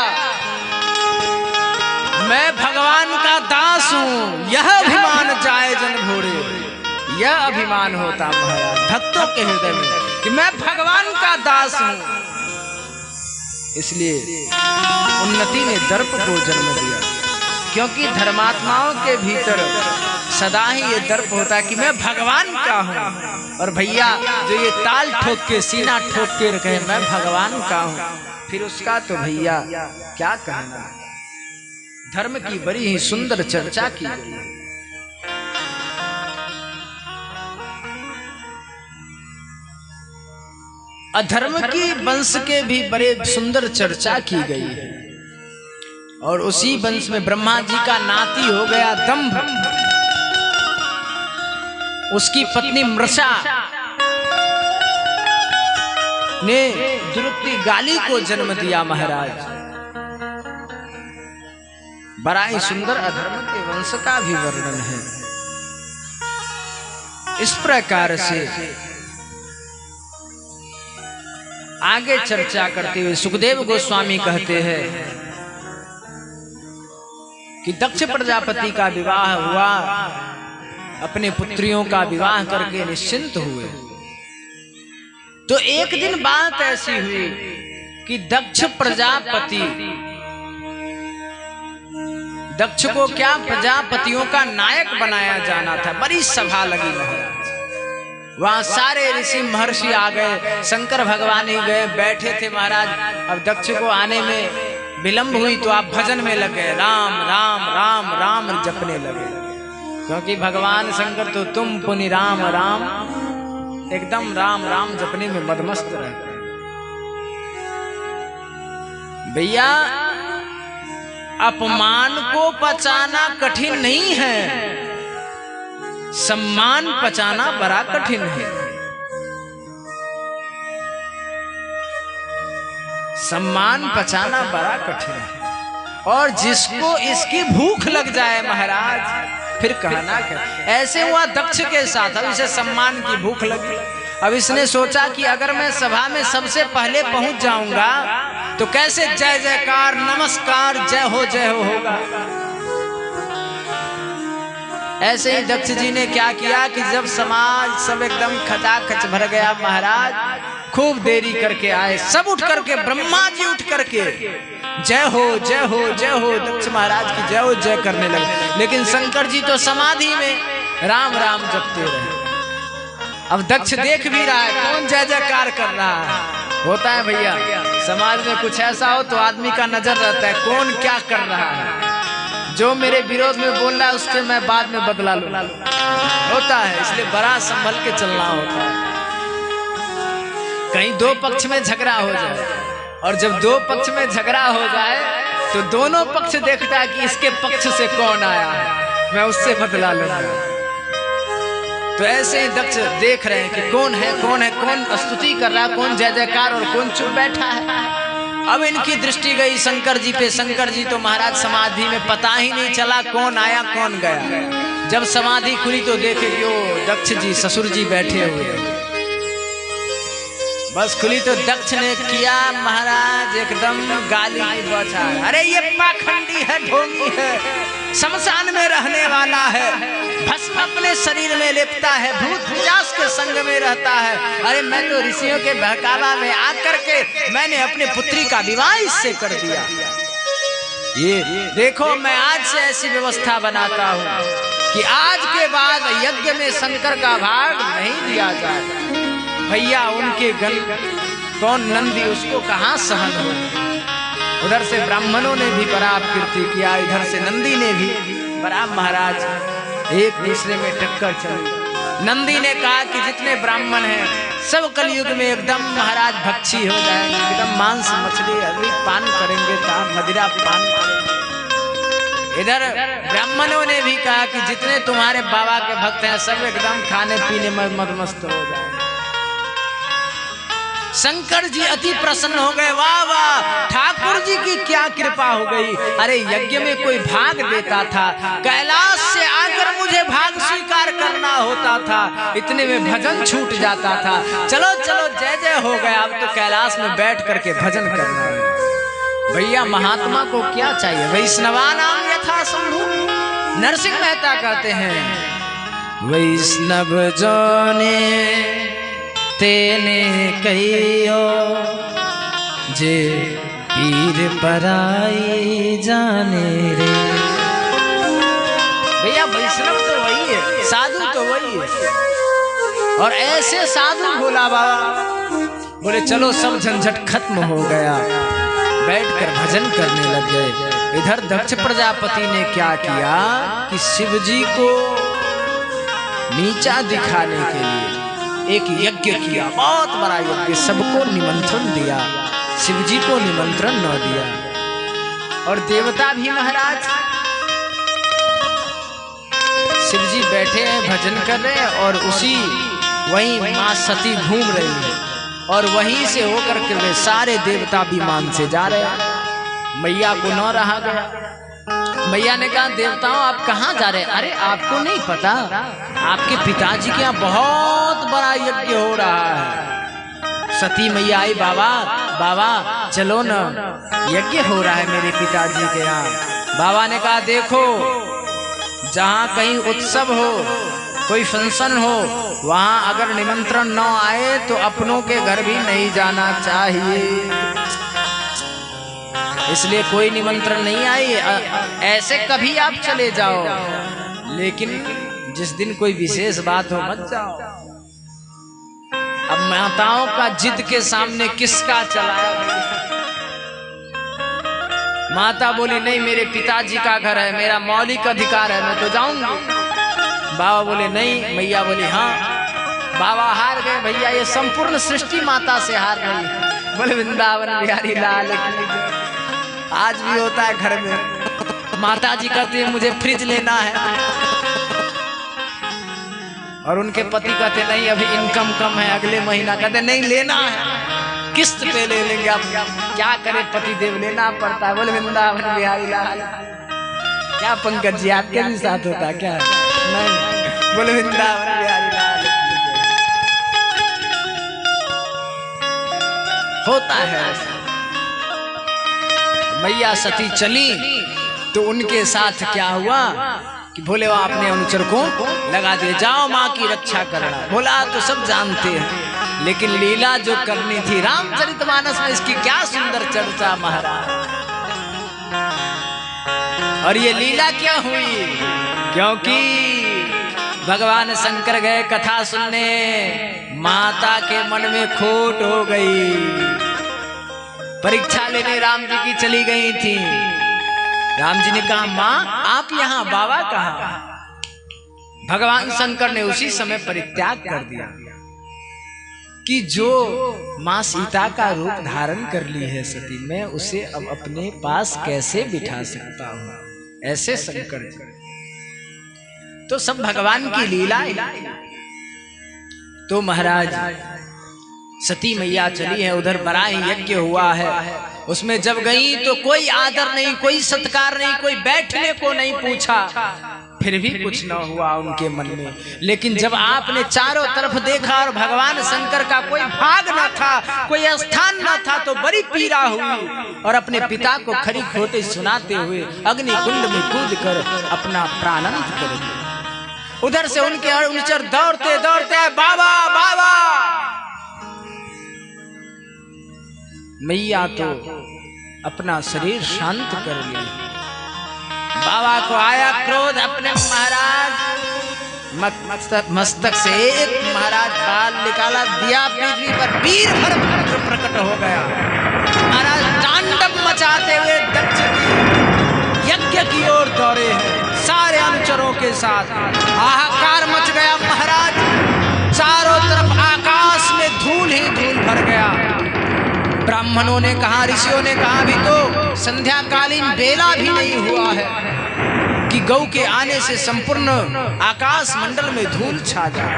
मैं भगवान का दास हूं? यह अभिमान जाए जन भोरे। यह अभिमान होता महाराज भक्तों के हृदय में कि मैं भगवान का दास हूं। इसलिए उन्नति ने दर्प को जन्म दिया, क्योंकि धर्मात्माओं के भीतर सदा ही ये दर्प होता है कि मैं भगवान का हूं। और भैया जो ये ताल ठोक के, सीना ठोक के रखे मैं भगवान का हूं, फिर उसका तो भैया क्या कहना। धर्म की बड़ी ही सुंदर चर्चा की गई। अधर्म की वंश के भी बड़े सुंदर चर्चा की गई है। और उसी वंश में ब्रह्मा जी का नाती हो गया दंभ। उसकी पत्नी मृषा ने द्रुपदी गाली को जन्म दिया महाराज। बड़ा ही सुंदर अधर्म के वंश का भी वर्णन है। इस प्रकार से आगे चर्चा करते हुए सुखदेव गोस्वामी कहते हैं कि दक्ष प्रजापति का विवाह हुआ, अपने पुत्रियों का विवाह करके निश्चिंत हुए। तो एक दिन बात ऐसी हुई कि दक्ष प्रजापति, दक्ष को क्या प्रजापतियों का नायक बनाया जाना था। बड़ी सभा लगी महाराज, वहां सारे ऋषि महर्षि आ गए, शंकर भगवान ही गए, बैठे थे महाराज। अब दक्ष को आने में विलंब हुई तो आप भजन में लग गए, राम राम राम राम जपने लगे, क्योंकि भगवान शंकर तो तुम पुनि राम राम, एकदम राम राम जपने में मदमस्त रहते हैं। भैया अपमान को पचाना कठिन नहीं है, सम्मान पचाना बड़ा कठिन है। सम्मान पचाना बड़ा कठिन है। और जिसको इसकी भूख लग जाए महाराज, फिर कहना क्या। ऐसे हुआ दक्ष के साथ। अब इसे सम्मान की भूख लगी। अब इसने सोचा कि अगर मैं सभा में सबसे पहले पहुंच जाऊंगा तो कैसे जय जयकार नमस्कार जय हो होगा। ऐसे ही दक्ष जी ने क्या किया कि जब समाज सब एकदम खचाखच भर गया महाराज, खूब देरी करके आए। सब उठ करके, ब्रह्मा जी उठ करके जय हो जय हो जय हो, दक्ष महाराज की जय हो जय करने लगे। लेकिन शंकर जी तो समाधि में राम राम जपते रहे। अब दक्ष देख भी रहा है कौन जय जयकार कर रहा है। होता है भैया, समाज में कुछ ऐसा हो तो आदमी का नजर रहता है कौन क्या कर रहा है। जो मेरे विरोध में बोल रहा है उसके मैं बाद में बदला लूं, होता है। इसलिए बड़ा संभल के चलना होता है। कहीं दो पक्ष में झगड़ा हो जाए, और जब दो पक्ष में झगड़ा हो जाए तो दोनों पक्ष देखता है कि इसके पक्ष से कौन आया है, मैं उससे बदला लूंगा। तो ऐसे ही दक्ष देख रहे हैं कि कौन है, कौन स्तुति कर रहा है, कौन जय जयकार और कौन चुप बैठा है। अब इनकी दृष्टि गई शंकर जी पे। शंकर जी तो महाराज समाधि में, पता ही नहीं चला कौन आया कौन गया। जब समाधि खुली तो देखे कि ओ दक्ष जी ससुर जी बैठे हुए। बस खुली तो दक्ष ने किया महाराज एकदम गाली की बौछार। अरे ये पाखंडी है, ढोंगी है, शमशान में रहने वाला है, भस्म अपने शरीर में लेपता है, भूत पिशाच के संग में रहता है। अरे मैं तो ऋषियों के बहकावा में आकर के मैंने अपने पुत्री का विवाह इससे कर दिया। ये देखो, मैं आज से ऐसी व्यवस्था बनाता हूँ कि आज के बाद यज्ञ में शंकर का भाग नहीं दिया जाए। भैया उनके गल कौन नंदी, उसको कहाँ सहन हो। उधर से ब्राह्मणों ने भी बड़ा कीर्ति किया, इधर से नंदी ने भी बड़ा महाराज एक दूसरे में टक्कर चली। नंदी ने कहा कि जितने ब्राह्मण हैं सब कलयुग में एकदम महाराज भक्षी हो जाएंगे, एकदम मांस मछली अभी पान करेंगे, मदिरा पान करेंगे। इधर ब्राह्मणों ने भी कहा कि जितने तुम्हारे बाबा के भक्त हैं सब एकदम खाने पीने में मदमस्त हो जाएंगे। शंकर जी अति प्रसन्न हो गए। वाह वाह, ठाकुर जी की क्या कृपा हो गई। अरे यज्ञ में कोई भाग देता था, कैलाश से आकर मुझे भाग स्वीकार करना होता था, इतने में भजन छूट जाता था। चलो चलो जय जय हो गया, अब तो कैलाश में बैठ करके भजन करना है। भैया महात्मा को क्या चाहिए, वैष्णवानाम यथा संभव। नरसिंह मेहता कहते हैं वैष्णव जोने तेने कहियो जे पीर पराई जाने रे। भैया वैष्णव तो वही है, साधु तो वही है। और ऐसे साधु भोला बाबा बोले चलो सब झंझट खत्म हो गया, बैठकर भजन करने लग गए। इधर दक्ष प्रजापति ने क्या किया कि शिव जी को नीचा दिखाने के लिए एक यज्ञ किया, बहुत बड़ा यज्ञ, सबको निमंत्रण दिया, शिव जी को निमंत्रण न दिया। और देवता भी महाराज, शिव जी बैठे हैं भजन कर रहे हैं और उसी वहीं माँ सती घूम रही है और वहीं से होकर के वे सारे देवता विमान से जा रहे हैं। मैया को न रहा गया। मैया ने कहा देवताओं आप कहाँ जा रहे हैं? अरे आपको नहीं पता, आपके पिताजी के यहाँ बहुत बड़ा यज्ञ हो रहा है। सती मैया आई, बाबा बाबा चलो न, यज्ञ हो रहा है मेरे पिताजी के यहाँ। बाबा ने कहा देखो, जहाँ कहीं उत्सव हो, कोई फंक्शन हो, वहाँ अगर निमंत्रण न आए तो अपनों के घर भी नहीं जाना चाहिए। इसलिए कोई निमंत्रण नहीं आई, ऐसे कभी आप चले जाओ, लेकिन जिस दिन कोई विशेष बात हो मत जाओ। अब माताओं का जिद के सामने किसका चलाया? माता बोली नहीं, मेरे पिताजी का घर है, मेरा मौलिक अधिकार है, मैं तो जाऊंगी। बाबा बोले नहीं, मैया बोली हाँ। बाबा हार गए, भैया ये संपूर्ण सृष्टि माता से हार गई। बोले वृंदावन बिहारी लाल की जय। आज भी होता है घर में, माता जी कहती है मुझे फ्रिज लेना है और उनके पति कहते नहीं अभी इनकम कम है, अगले महीना कहते नहीं लेना है, किस्त पे ले लेंगे। अब क्या करे, पति देव लेना पड़ता है। बोले वृंदावन बिहारी लाल। क्या पंकज जी आपके भी साथ होता है क्या? नहीं। बोले वृंदावन बिहारी लाल। होता है ऐसा। मैया सती चली तो उनके साथ क्या हुआ कि भोले बाबा अपने अनुचर को लगा दिए, जाओ माँ की रक्षा करना। बोला तो सब जानते हैं, लेकिन लीला जो करनी थी रामचरितमानस में, इसकी क्या सुंदर चर्चा महाराज। और ये लीला क्या हुई? क्योंकि भगवान शंकर गए कथा सुनने, माता के मन में खोट हो गई। परीक्षा लेने राम जी की चली गई थी। राम जी ने कहा माँ आप यहाँ, बाबा कहाँ? भगवान शंकर ने उसी समय परित्याग कर दिया कि जो माँ सीता का रूप धारण कर ली है सती, मैं उसे अब अपने पास कैसे बिठा सकता हूँ? ऐसे शंकर तो सब भगवान की लीला। तो महाराज सती मैया चली है, उधर बड़ा ही यज्ञ हुआ है। उसमें जब गई तो कोई आदर नहीं, कोई सत्कार नहीं, कोई बैठने को नहीं पूछा, फिर भी कुछ न हुआ उनके मन में। लेकिन जब आपने चारों तरफ देखा और भगवान शंकर का कोई भाग न था, कोई स्थान न था, तो बड़ी पीड़ा हुई और अपने पिता को खरी खोटे सुनाते हुए अग्नि कुंड में कूद कर अपना प्राणांत कर दिया। उधर से उनके अनुचर दौड़ते दौड़ते बाबा बाबा। मैया तो अपना शरीर शांत कर ली। बाबा को आया क्रोध, अपने महाराज मस्तक से एक महाराज बाल निकाला, दिया पृथ्वी पर, वीरभद्र प्रकट हो गया। महाराज तांडव मचाते हुए दक्ष की यज्ञ की ओर दौड़े हैं सारे अनुचरों के साथ। हाहाकार मच गया महाराज, चारों तरफ आकाश में धूल ही धूल भर गया। ब्राह्मणों ने कहा, ऋषियों ने कहा, अभी तो संध्याकालीन बेला भी नहीं हुआ है कि गौ के आने से संपूर्ण आकाश मंडल में धूल छा जाए।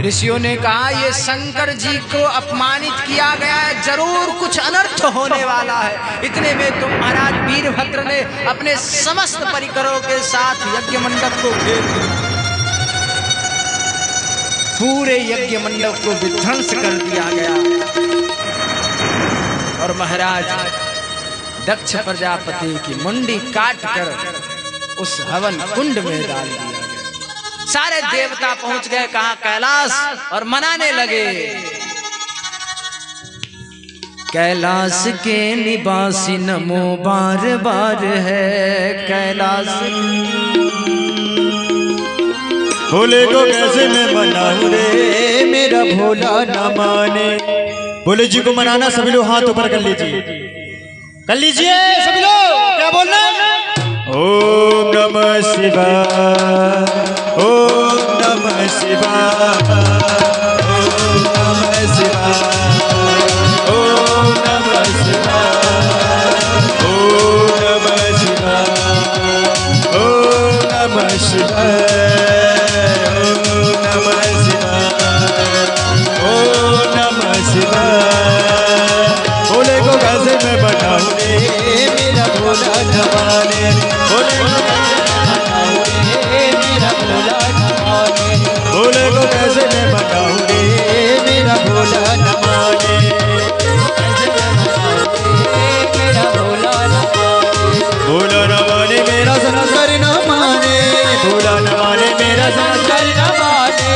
ऋषियों ने कहा ये शंकर जी को अपमानित किया गया है, जरूर कुछ अनर्थ होने वाला है। इतने में तो महाराज वीरभद्र ने अपने समस्त परिकरों के साथ यज्ञ मंडप को घेर लिया, पूरे यज्ञ मंडप को विध्वंस कर दिया गया और महाराज दक्ष प्रजापति की मुंडी काट कर उस हवन कुंड में डाल दिया गया। सारे देवता पहुंच गए कहाँ? कैलाश, और मनाने लगे। कैलाश के निवासी नमो बार बार है कैलाश। भोले को कैसे मैं मनाऊं रे, मेरा भोला न माने। भोले जी को मनाना सभी लोग हाथ ऊपर कर लीजिए, कर लीजिए सभी लोग। क्या बोलना? ओम नमः शिवाय, ओम नमः शिवाय। शिवाय ओम नमः शिवाय ओम नमः शिवाय ओम नमः शिवाय ओम नमः शिवाय ओम नमः शिवाय ओम नमः शिवाय भोले को कैसे मैं बनाऊं रे मेरा भोला नवाने भोले को भोले को कैसे मैं बनाऊं रे मेरा भोला न माने भोला न माने मेरा संस्कार न माने भोला न माने मेरा संस्कार न माने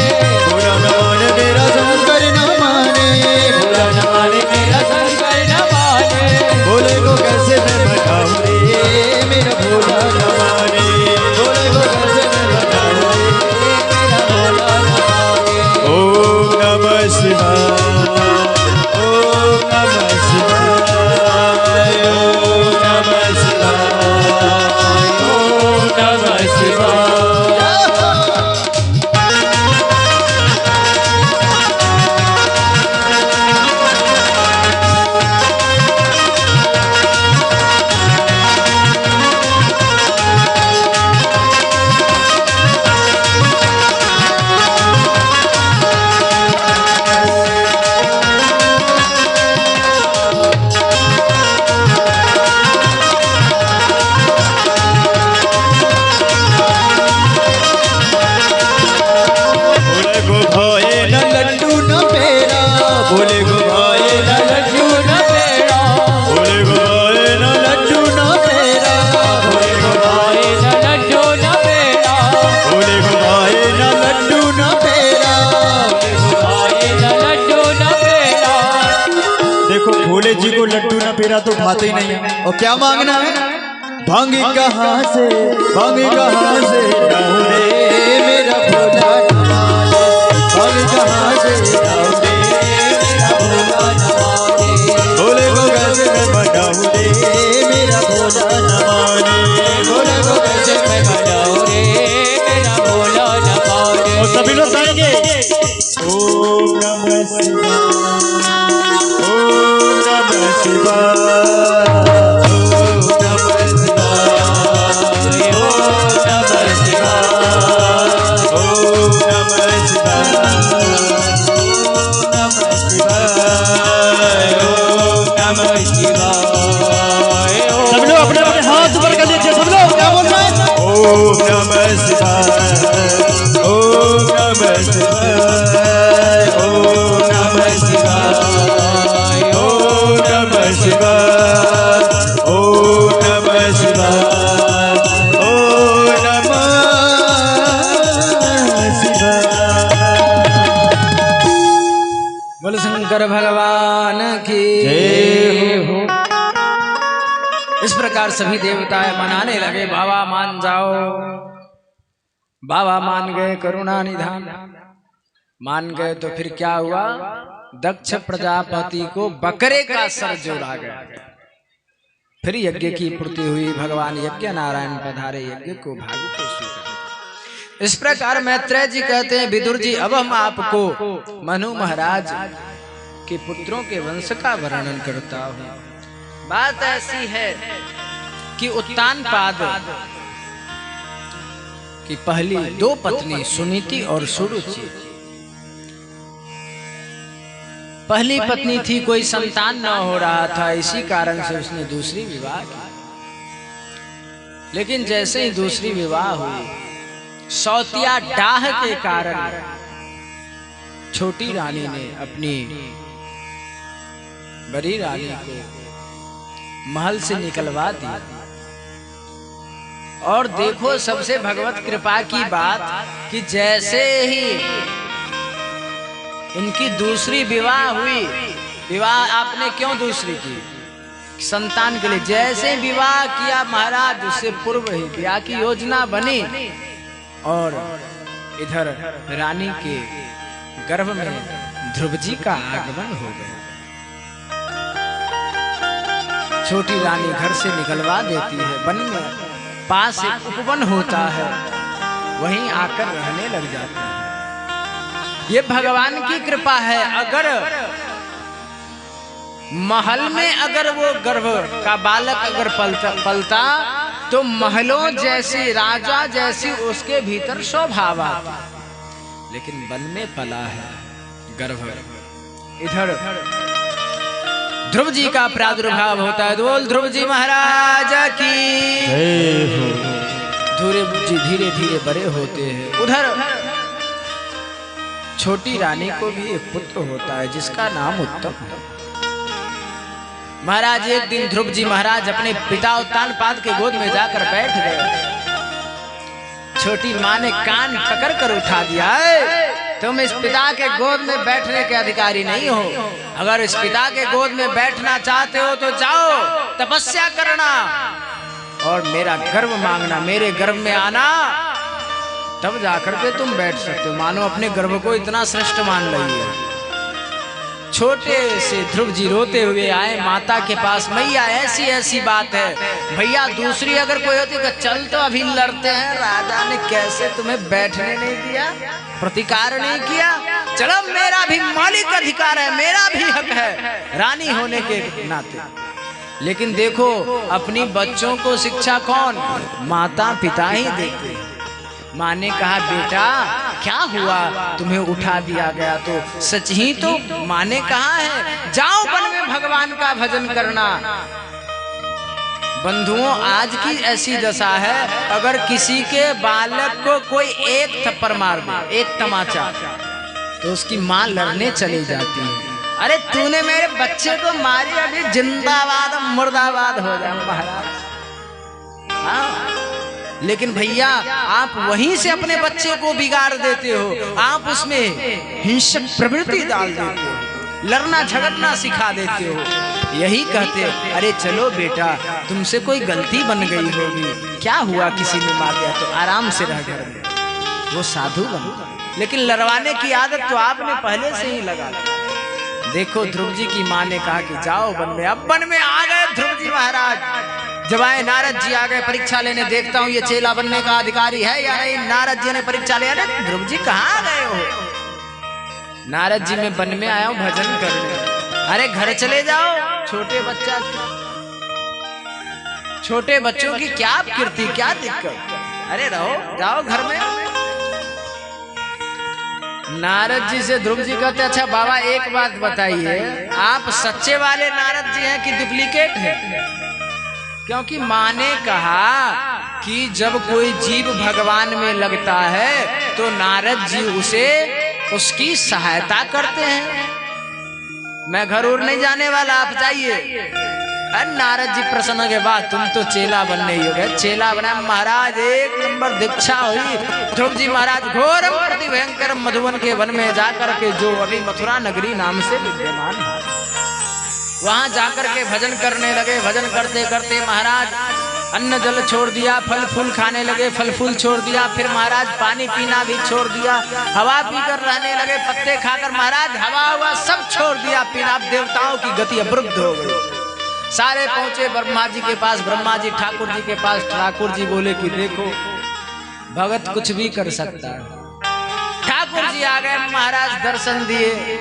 भोला न माने मेरा संस्कार न माने भोला न माने मेरा संस्कार न माने भोले को कैसे मैं बनाऊं रे मेरा भोला न माने भोले को कैसे मैं बनाऊं रे ओम नमः शिवाय ओम नमः शिवाय ओम नमः शिवाय ओम नमः शिवाय भोले को भाए न लड्डू न पेड़ा भोले को भाए न लड्डू न पेड़ा भोले को भाए न लड्डू न पेड़ा भोले को भाए न लड्डू न पेड़ा भोले को भाए न लड्डू न पेड़ा। देखो भोले जी को लड्डू न पेड़ा तो खाते ही नहीं है और क्या मांगना है भांगी कहाँ से लाऊं रे मेरा भोला भांगी कहाँ से लाऊं रे भोले को कैसे मैं बनाऊं रे मेरा भोला न माने भोले को कैसे मैं बनाऊं रे मेरा भोला न माने और सभी लोग गाएंगे ओम नमः शिवाय ओम नमः शिवाय ओम नमः शिवाय ओम नमः शिवाय सब लोग अपने अपने हाथ ऊपर कर लीजिए सब लोग क्या बोल रहे हैं ओम नमः शिवाय ओम नमः शिवाय ओम नमः शिवाय ओम नमः शिवाय ओम नमः शिवाय ओम नमः शिवाय। बोल शंकर भगवान की जय हो। इस प्रकार सभी देवताएं मनाने लगे बाबा मान जाओ। बाबा मान गए करुणा निधान। मान गए तो फिर क्या हुआ दक्ष प्रजापति को बकरे का सर जोड़ा गया। फिर यज्ञ की पूर्ति हुई। भगवान यज्ञ नारायण पधारे यज्ञ को भागु को स्वीकार। इस प्रकार मैत्रेय जी कहते हैं विदुर जी अब हम आपको मनु महाराज के पुत्रों के वंश का वर्णन करता हूँ। बात ऐसी है कि उत्तानपाद की पहली दो पत्नी सुनीति और सुरुचि। पहली पत्नी थी कोई संतान न हो रहा था, इसी कारण से उसने दूसरी विवाह की। लेकिन जैसे ही दूसरी विवाह हुई सौतिया डाह के कारण छोटी रानी ने अपनी बड़ी रानी को महल से निकलवा दिया। और देखो सबसे भगवत कृपा की बात कि जैसे ही इनकी दूसरी विवाह हुई, विवाह आपने क्यों दूसरी की? संतान के लिए। जैसे विवाह किया महाराज उससे पूर्व ही ब्याह की योजना बनी और इधर रानी के गर्भ में ध्रुव जी का आगमन हो गया। छोटी रानी घर से निकलवा देती है। वन में पास एक उपवन होता है, वहीं आकर रहने लग जाते हैं। ये भगवान की कृपा है। अगर महल में अगर वो गर्भ का बालक अगर पलता तो महलों जैसी, राजा जैसी उसके भीतर शोभा आती, लेकिन वन में पला है गर्भ। इधर ध्रुव जी का प्रादुर्भाव होता है। बोल ध्रुव जी महाराज की। ध्रुव जी धीरे धीरे बड़े होते हैं। उधर छोटी रानी को भी एक पुत्र होता है जिसका नाम उत्तम है। महाराज एक दिन ध्रुव जी महाराज अपने पिता उत्तानपाद के गोद में जाकर बैठ गए। छोटी माँ ने कान पकड़ कर उठा दिया, तुम इस पिता के गोद में बैठने के अधिकारी नहीं हो। अगर इस पिता के गोद में बैठना चाहते हो तो जाओ तपस्या करना और मेरा गर्भ मांगना, मेरे गर्भ में आना, तब जाकर के तुम बैठ सकते हो। मानो अपने गर्भ को इतना श्रेष्ठ मान रही है। छोटे से ध्रुव जी रोते हुए आए माता के पास, मैया ऐसी ऐसी बात है। भैया दूसरी अगर कोई होती तो चल, तो अभी लड़ते हैं, राजा ने कैसे तुम्हें बैठने नहीं दिया, प्रतिकार नहीं किया। चलो मेरा भी मौलिक अधिकार है, मेरा भी हक है रानी होने के नाते। लेकिन देखो अपनी बच्चों को शिक्षा कौन, माता पिता ही देते हैं। माँ ने कहा बेटा क्या हुआ, तुम्हें उठा दिया गया तो सच ही तो माँ ने कहा है जाओ वन में भगवान का भजन करना। बंधुओं आज की ऐसी दशा है, अगर किसी के बालक को कोई एक थप्पड़ मार दे, एक तमाचा, तो उसकी माँ लड़ने चली जाती है। अरे तूने मेरे बच्चे को मारी, अभी जिंदाबाद मुर्दाबाद हो जाए महाराज। हाँ लेकिन भैया आप वहीं से अपने बच्चे को बिगाड़ देते हो, आप उसमें हिंसक प्रवृत्ति डाल देते हो, लड़ना झगड़ना सिखा देते हो। यही कहते अरे चलो बेटा तुमसे कोई गलती बन गई होगी, क्या हुआ किसी ने मार दिया तो आराम से रह घर में, वो साधु बन। लेकिन लड़वाने की आदत तो आपने पहले से ही लगा ली। देखो ध्रुव जी की माँ ने कहा कि जाओ वन में। अब वन में आ गए ध्रुव जी महाराज। जब आए नारद जी आ गए परीक्षा लेने, देखता हूँ ये चेला बनने का अधिकारी है या नहीं। नारद जी ने परीक्षा लिया, अरे ध्रुव जी कहाँ गए हो? नारद जी मैं वन में आया हूँ भजन करने। अरे घर चले जाओ, छोटे बच्चों की क्या कीर्ति, क्या दिक्कत, अरे रहो जाओ घर में। नारद जी से ध्रुव जी कहते अच्छा बाबा एक बात बताइए, आप सच्चे वाले नारद जी हैं कि डुप्लीकेट हैं? क्योंकि माँ ने कहा कि जब कोई जीव भगवान में लगता है तो नारद जी उसे उसकी सहायता करते हैं। मैं घर और नहीं जाने वाला, आप जाइए। नारद जी प्रसन्न के बाद तुम तो चेला बनने ही हो गए। चेला बना महाराज, एक नंबर दीक्षा हुई। ध्रुव जी महाराज घोरम प्रति भयंकर मधुवन के वन में जाकर के, जो अभी मथुरा नगरी नाम से विद्यमान है, वहां जाकर के भजन करने लगे। भजन करते करते महाराज अन्न जल छोड़ दिया, फल फूल खाने लगे, फल फूल छोड़ दिया, फिर महाराज पानी पीना भी छोड़ दिया, हवा पीकर रहने लगे, पत्ते खाकर महाराज हवा हुआ सब छोड़ दिया पीना। देवताओं की गति अवरुद्ध हो गई। सारे पहुंचे ब्रह्मा जी के पास, ब्रह्मा जी ठाकुर जी के पास। ठाकुर जी बोले कि देखो भगत कुछ भी कर सकता है। ठाकुर जी आ गए, महाराज दर्शन दिए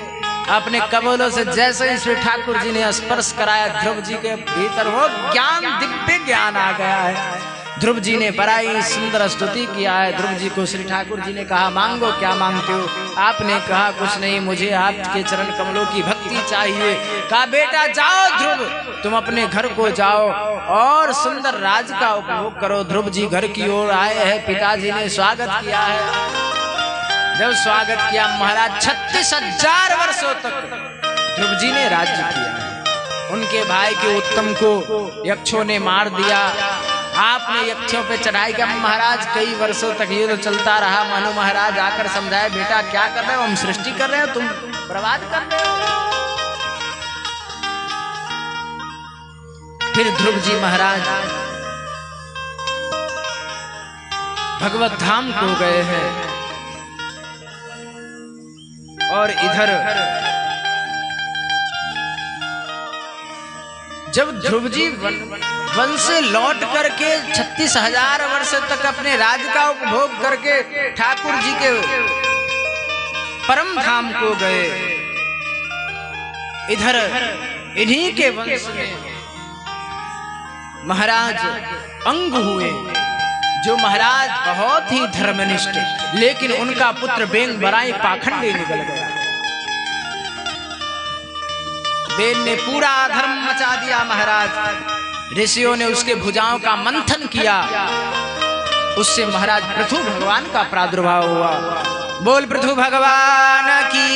अपने कमलों से। जैसे ही श्री ठाकुर जी ने स्पर्श कराया ध्रुव जी के भीतर वो ज्ञान, दिव्य ज्ञान आ गया है। ध्रुव जी ने बड़ी सुंदर स्तुति किया है। ध्रुव जी को श्री ठाकुर जी ने कहा मांगो, क्या मांगते हो? आपने कहा कुछ नहीं, मुझे आपके चरण कमलों की भक्ति चाहिए। कहा बेटा जाओ ध्रुव, तुम अपने घर को जाओ और सुंदर राज का उपभोग करो। ध्रुव जी घर की ओर आए हैं, पिताजी ने स्वागत किया है। जब स्वागत किया महाराज 36,000 वर्षों तक ध्रुव जी ने राज्य किया। उनके भाई के उत्तम को यक्षों ने मार दिया। आपने यक्षों पे चढ़ाई किया महाराज। कई वर्षों तक ये तो चलता रहा। मनु महाराज आकर समझाए बेटा क्या कर रहे हो, हम सृष्टि कर रहे हो, तुम बर्बाद कर रहे हो। फिर ध्रुव जी महाराज भगवत धाम को गए हैं और इधर जब ध्रुव जी वन से लौट करके 36,000 वर्ष तक अपने राज का उपभोग करके ठाकुर जी के परम धाम को गए। इधर इन्हीं के वंश में महाराज अंग हुए, जो महाराज बहुत ही धर्मनिष्ठ, लेकिन उनका पुत्र बेंग बराई पाखंडी निकल गया। बेन ने पूरा अधर्म मचा दिया महाराज। ऋषियों ने उसके भुजाओं का मंथन किया, उससे महाराज पृथु भगवान का प्रादुर्भाव हुआ। बोल पृथु भगवान की।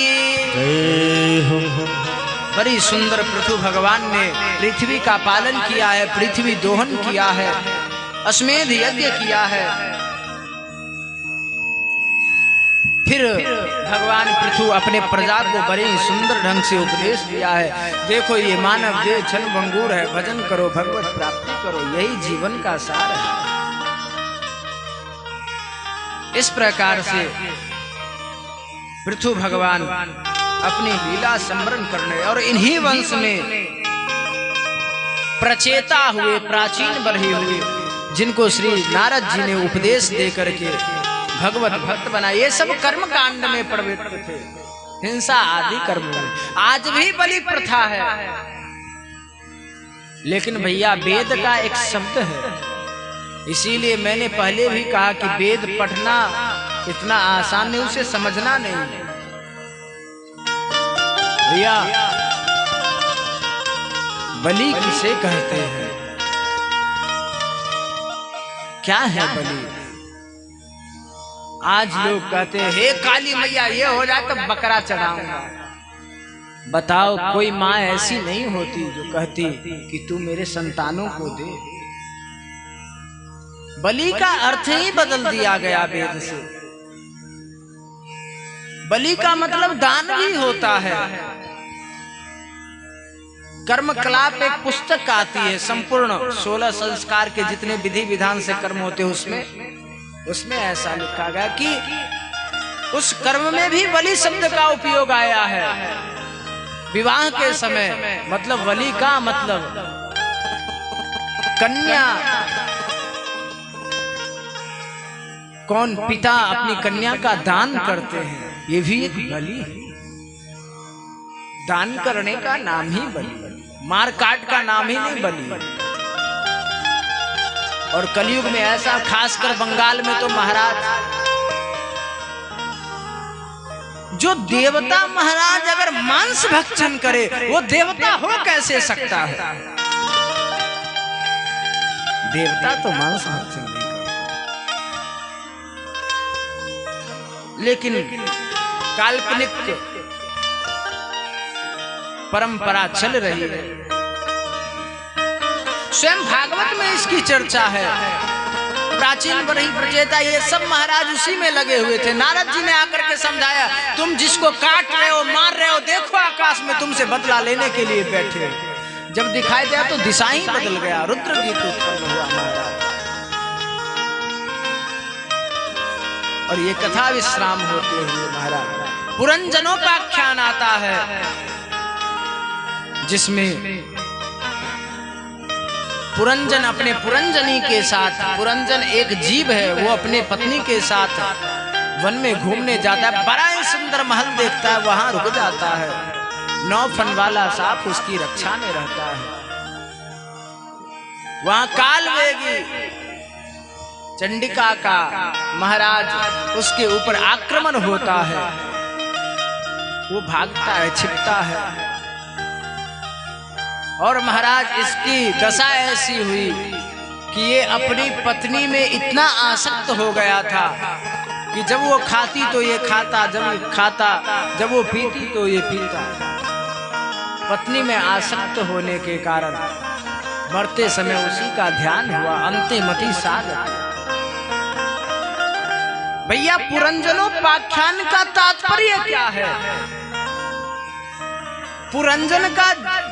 बड़ी सुंदर पृथु भगवान ने पृथ्वी का पालन किया है, पृथ्वी दोहन किया है, अश्वमेध यज्ञ किया है। फिर भगवान पृथु अपने प्रजा को बड़े ही सुंदर ढंग से उपदेश दिया है। देखो ये मानव देह क्षण भंगुर है, भजन करो, भगवत प्राप्ति करो, यही जीवन का सार है। इस प्रकार से पृथु भगवान अपनी लीला स्मरण करने और इन्हीं वंश में प्रचेता हुए, प्राचीन बरही हुए, जिनको श्री नारद जी ने उपदेश दे करके भगवत भक्त बना। ये सब कर्म कांड में प्रवृत्त थे, हिंसा आदि कर्म में। आज भी बलि प्रथा है, लेकिन भैया वेद का एक शब्द है। इसीलिए मैंने पहले भी कहा कि वेद पढ़ना इतना आसान नहीं, उसे समझना नहीं भैया। बलि किसे कहते हैं, क्या है बलि? आज लोग कहते हैं हे काली मैया ये हो जाए तो बकरा चढ़ाऊंगा। बताओ कोई माँ ऐसी नहीं होती जो कहती कि तू मेरे संतानों को दे। बलि का अर्थ ही बदल दिया गया वेद से। बलि का मतलब दान भी होता है। कर्म कलाप एक पुस्तक आती है, संपूर्ण 16 संस्कार के जितने विधि विधान से कर्म होते हैं उसमें ऐसा लिखा गया कि उस कर्म में भी बलि शब्द का उपयोग आया है। विवाह के समय मतलब बलि का मतलब कन्या, कौन पिता अपनी कन्या का दान करते हैं, ये भी एक बलि है। दान करने का नाम ही बलि, मार काट का नाम ही नहीं बलि। और कलयुग में ऐसा, खासकर बंगाल में तो महाराज, जो देवता महाराज अगर मांस भक्षण करे वो देवता हो कैसे सकता है? देवता तो मांस भक्षण नहीं करता, लेकिन काल्पनिक परंपरा चल रही है। स्वयं भागवत में इसकी चर्चा है। प्राचीन बरही प्रचेता ये सब महाराज उसी में लगे हुए थे। नारद जी ने आकर के समझाया, तुम जिसको काट रहे हो, मार रहे हो, देखो आकाश में तुमसे बदला लेने के लिए बैठे। जब दिखाई दिया तो दिशा ही बदल गया, रुद्र गीत उत्पन्न हुआ महाराज। और ये कथा विश्राम होते हुए महाराज पुरंजनोपाख्यान आता है, जिसमें पुरंजन अपने पुरंजनी के साथ, पुरंजन एक जीव है, वो अपने पत्नी के साथ वन में घूमने जाता है। बड़ा ही सुंदर महल देखता है, वहां रुक जाता है। 9 फन वाला सांप उसकी रक्षा में रहता है। वहां कालवेगी चंडिका का महाराज उसके ऊपर आक्रमण होता है। वो भागता है, छिपता है। और महाराज इसकी दशा ऐसी हुई कि ये अपनी पत्नी में इतना आसक्त हो गया था कि जब वो खाती तो ये खाता, जब खाता, जब वो पीती तो ये पीता। पत्नी में आसक्त होने के कारण मरते समय उसी का ध्यान हुआ, अंतिमति साध। भैया पुरंजनोपाख्यान का तात्पर्य क्या है? पुरंजन का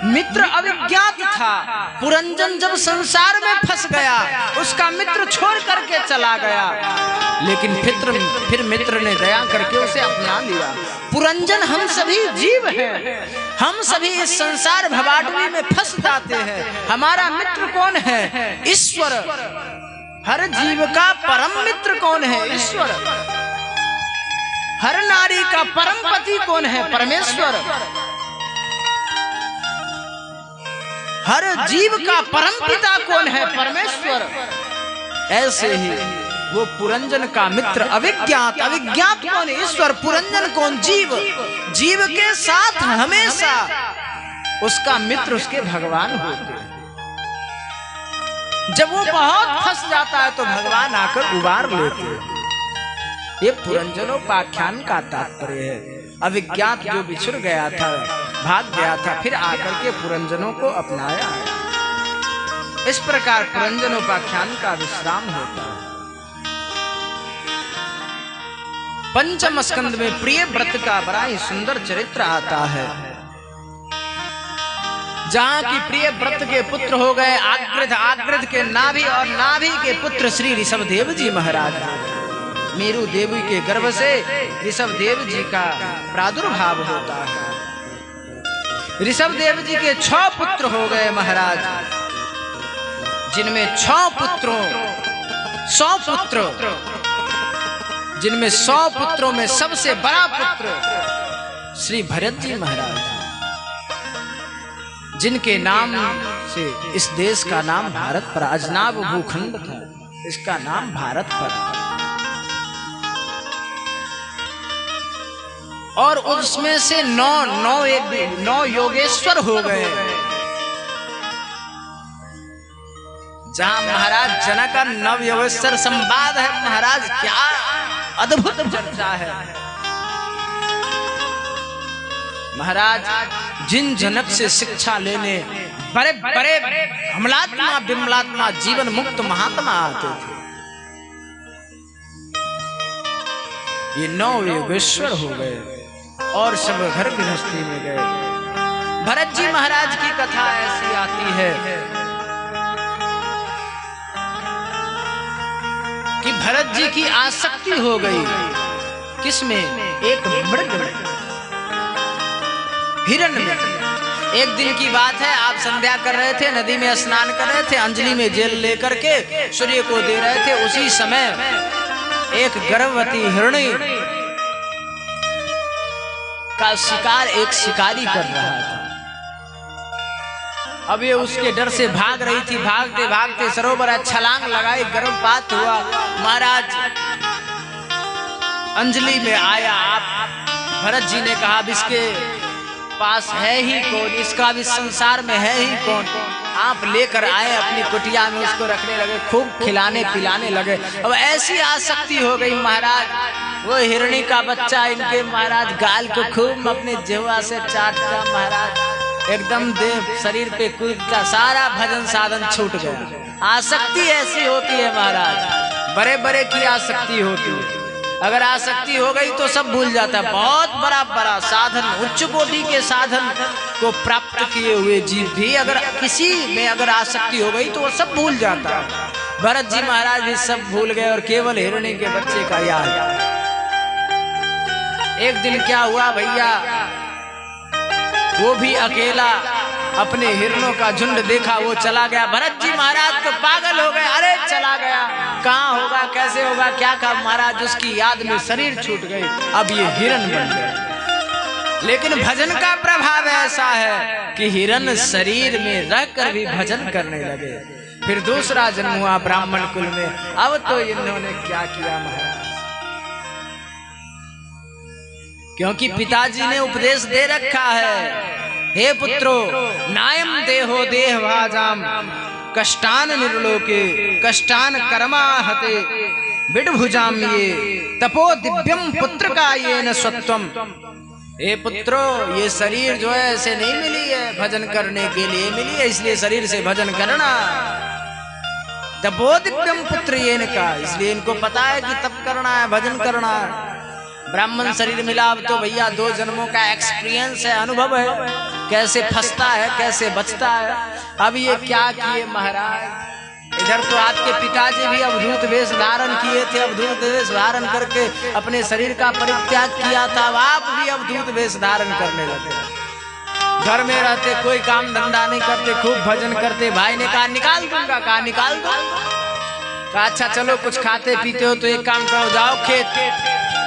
मित्र अविज्ञात था। पुरंजन जब संसार में फंस गया, उसका मित्र छोड़ करके चला गया, लेकिन फिर मित्र ने दया करके उसे अपना लिया। पुरंजन हम सभी जीव हैं, हम सभी इस संसार भवाडवी में फंस जाते हैं। हमारा मित्र कौन है? ईश्वर। हर जीव का परम मित्र कौन है? ईश्वर। हर नारी का परम पति कौन है? परमेश्वर। हर जीव का परम पिता कौन है? परमेश्वर। ऐसे ही वो पुरंजन का मित्र अविज्ञात, अविज्ञात कौन? ईश्वर। पुरंजन कौन? जीव। जीव के साथ हमेशा उसका मित्र उसके भगवान होते हैं। जब वो बहुत फंस जाता है तो भगवान आकर उबार लेते हैं। ये पुरंजनोपाख्यान का तात्पर्य है। अविज्ञात जो बिछुड़ गया था, भाग गया था, फिर आकर के पुरंजनों को अपनाया। इस प्रकार पुरंजनोपाख्यान का विश्राम होता है। पंचम स्कंद में प्रिय व्रत का बड़ा ही सुंदर चरित्र आता है, जहाँ की प्रिय व्रत के पुत्र हो गए आगृध, आगृध के नाभि और नाभि के पुत्र श्री ऋषभदेव जी महाराज। मेरु देवी के गर्भ से ऋषभदेव जी का प्रादुर्भाव होता है। ऋषभदेव जी के 6 पुत्र हो गए महाराज, जिनमें 6 पुत्रों 100 पुत्र, जिनमें 100 पुत्रों में सबसे बड़ा पुत्र श्री भरत जी महाराज, जिनके नाम से इस देश का नाम भारत पड़ा। अजनाब भूखंड था, इसका नाम भारत पड़ा। और उसमें से 9 योगेश्वर हो गए। जहां महाराज जनक नव योगेश्वर संवाद है महाराज, क्या अद्भुत चर्चा है महाराज। जिन जनक से शिक्षा लेने बड़े बड़े हमलात्मा बिमलात्मा जीवन मुक्त महात्मा आते थे, ये 9 योगेश्वर हो गए और सब घर गृहस्थी में गए। भरत जी महाराज की कथा ऐसी आती है कि भरत जी की आसक्ति हो गई किसमें? एक मृग में, हिरण में। एक दिन की बात है, आप संध्या कर रहे थे, नदी में स्नान कर रहे थे, अंजलि में जेल लेकर के सूर्य को दे रहे थे। उसी समय एक गर्भवती हिरणी का शिकार एक शिकारी कर रहा था। अब ये उसके डर से भाग रही थी। भागते भागते सरोवर छलांग लगाई, गर्भपात हुआ। महाराज अंजलि में आया। आप भरत जी ने कहा, अब इसके पास है ही कौन, इसका भी संसार में है ही कौन। आप लेकर आए अपनी कुटिया में, उसको रखने लगे, खूब खिलाने पिलाने लगे। अब ऐसी आसक्ति हो गई महाराज, वो हिरणी का बच्चा इनके महाराज गाल को खूब अपने जिह्वा से चाटता महाराज, एकदम देह शरीर पे कूदता, सारा भजन साधन छूट गया। आसक्ति ऐसी होती है महाराज, बड़े बड़े की आसक्ति होती है। अगर आसक्ति हो गई तो सब भूल जाता है। बहुत बड़ा बड़ा साधन, उच्च कोटि के साधन को प्राप्त किए हुए जीव भी अगर किसी में अगर आसक्ति हो गई तो वो सब भूल जाता है। भरत जी महाराज भी सब भूल गए और केवल हिरणी के बच्चे का याद। एक दिन क्या हुआ भैया, वो भी अकेला अपने हिरणों का झुंड देखा, वो चला गया। भरत जी महाराज तो पागल हो गए, अरे चला गया, कहाँ होगा, कैसे होगा, क्या कहा महाराज। उसकी याद में शरीर छूट गई, अब ये हिरण बन गया। लेकिन भजन का प्रभाव ऐसा है कि हिरण शरीर में रहकर भी भजन करने लगे। फिर दूसरा जन्म हुआ ब्राह्मण कुल में। अब तो इन्होंने क्या किया महाराज, क्योंकि पिताजी ने उपदेश दे रखा है, हे पुत्रो नायम देहो देह भाजाम कष्टान निर्लोके कष्टान कर्मा हते विडभुजाम ये तपो दिव्यम पुत्र का ये न स्वत्वम। हे पुत्रो, ये शरीर जो है ऐसे नहीं मिली है, भजन करने के लिए मिली है, इसलिए शरीर से भजन करना। तपो दिव्यम पुत्र ये न का, इसलिए इनको पता है कि तप करना है, भजन करना है। ब्राह्मण शरीर मिला, अब तो भैया 2 जन्मों का एक्सपीरियंस है, अनुभव है, कैसे फंसता है, कैसे बचता है। अब ये क्या किए महाराज, इधर तो आपके पिताजी भी अवधूत वेश धारण किए थे, अवधूत वेश धारण करके अपने शरीर का परित्याग किया था। अब आप भी अवधूत वेश धारण करने लगे। घर में रहते, कोई काम धंधा नहीं करते, खूब भजन करते। भाई ने कहा निकाल दूंगा, कहा निकाल दूंगा। कहा अच्छा चलो कुछ खाते पीते हो तो एक काम करो, जाओ खेत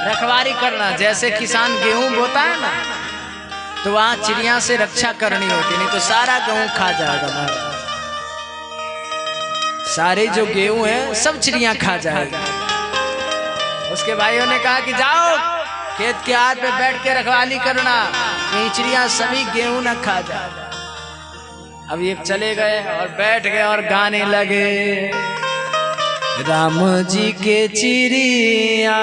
रखवारी करना। जैसे किसान गेहूं बोता है ना, तो वहां चिड़िया से रक्षा करनी होती, नहीं तो सारा गेहूं खा जाएगा महाराज। सारे जो गेहूं है सब चिड़िया खा जाएगा। उसके भाइयों ने कहा कि जाओ खेत के आड़ पे बैठ के रखवाली करना, कहीं चिड़िया सभी गेहूं न खा जाए। अब ये चले गए और बैठ गए और गाने लगे, राम जी के चिड़िया,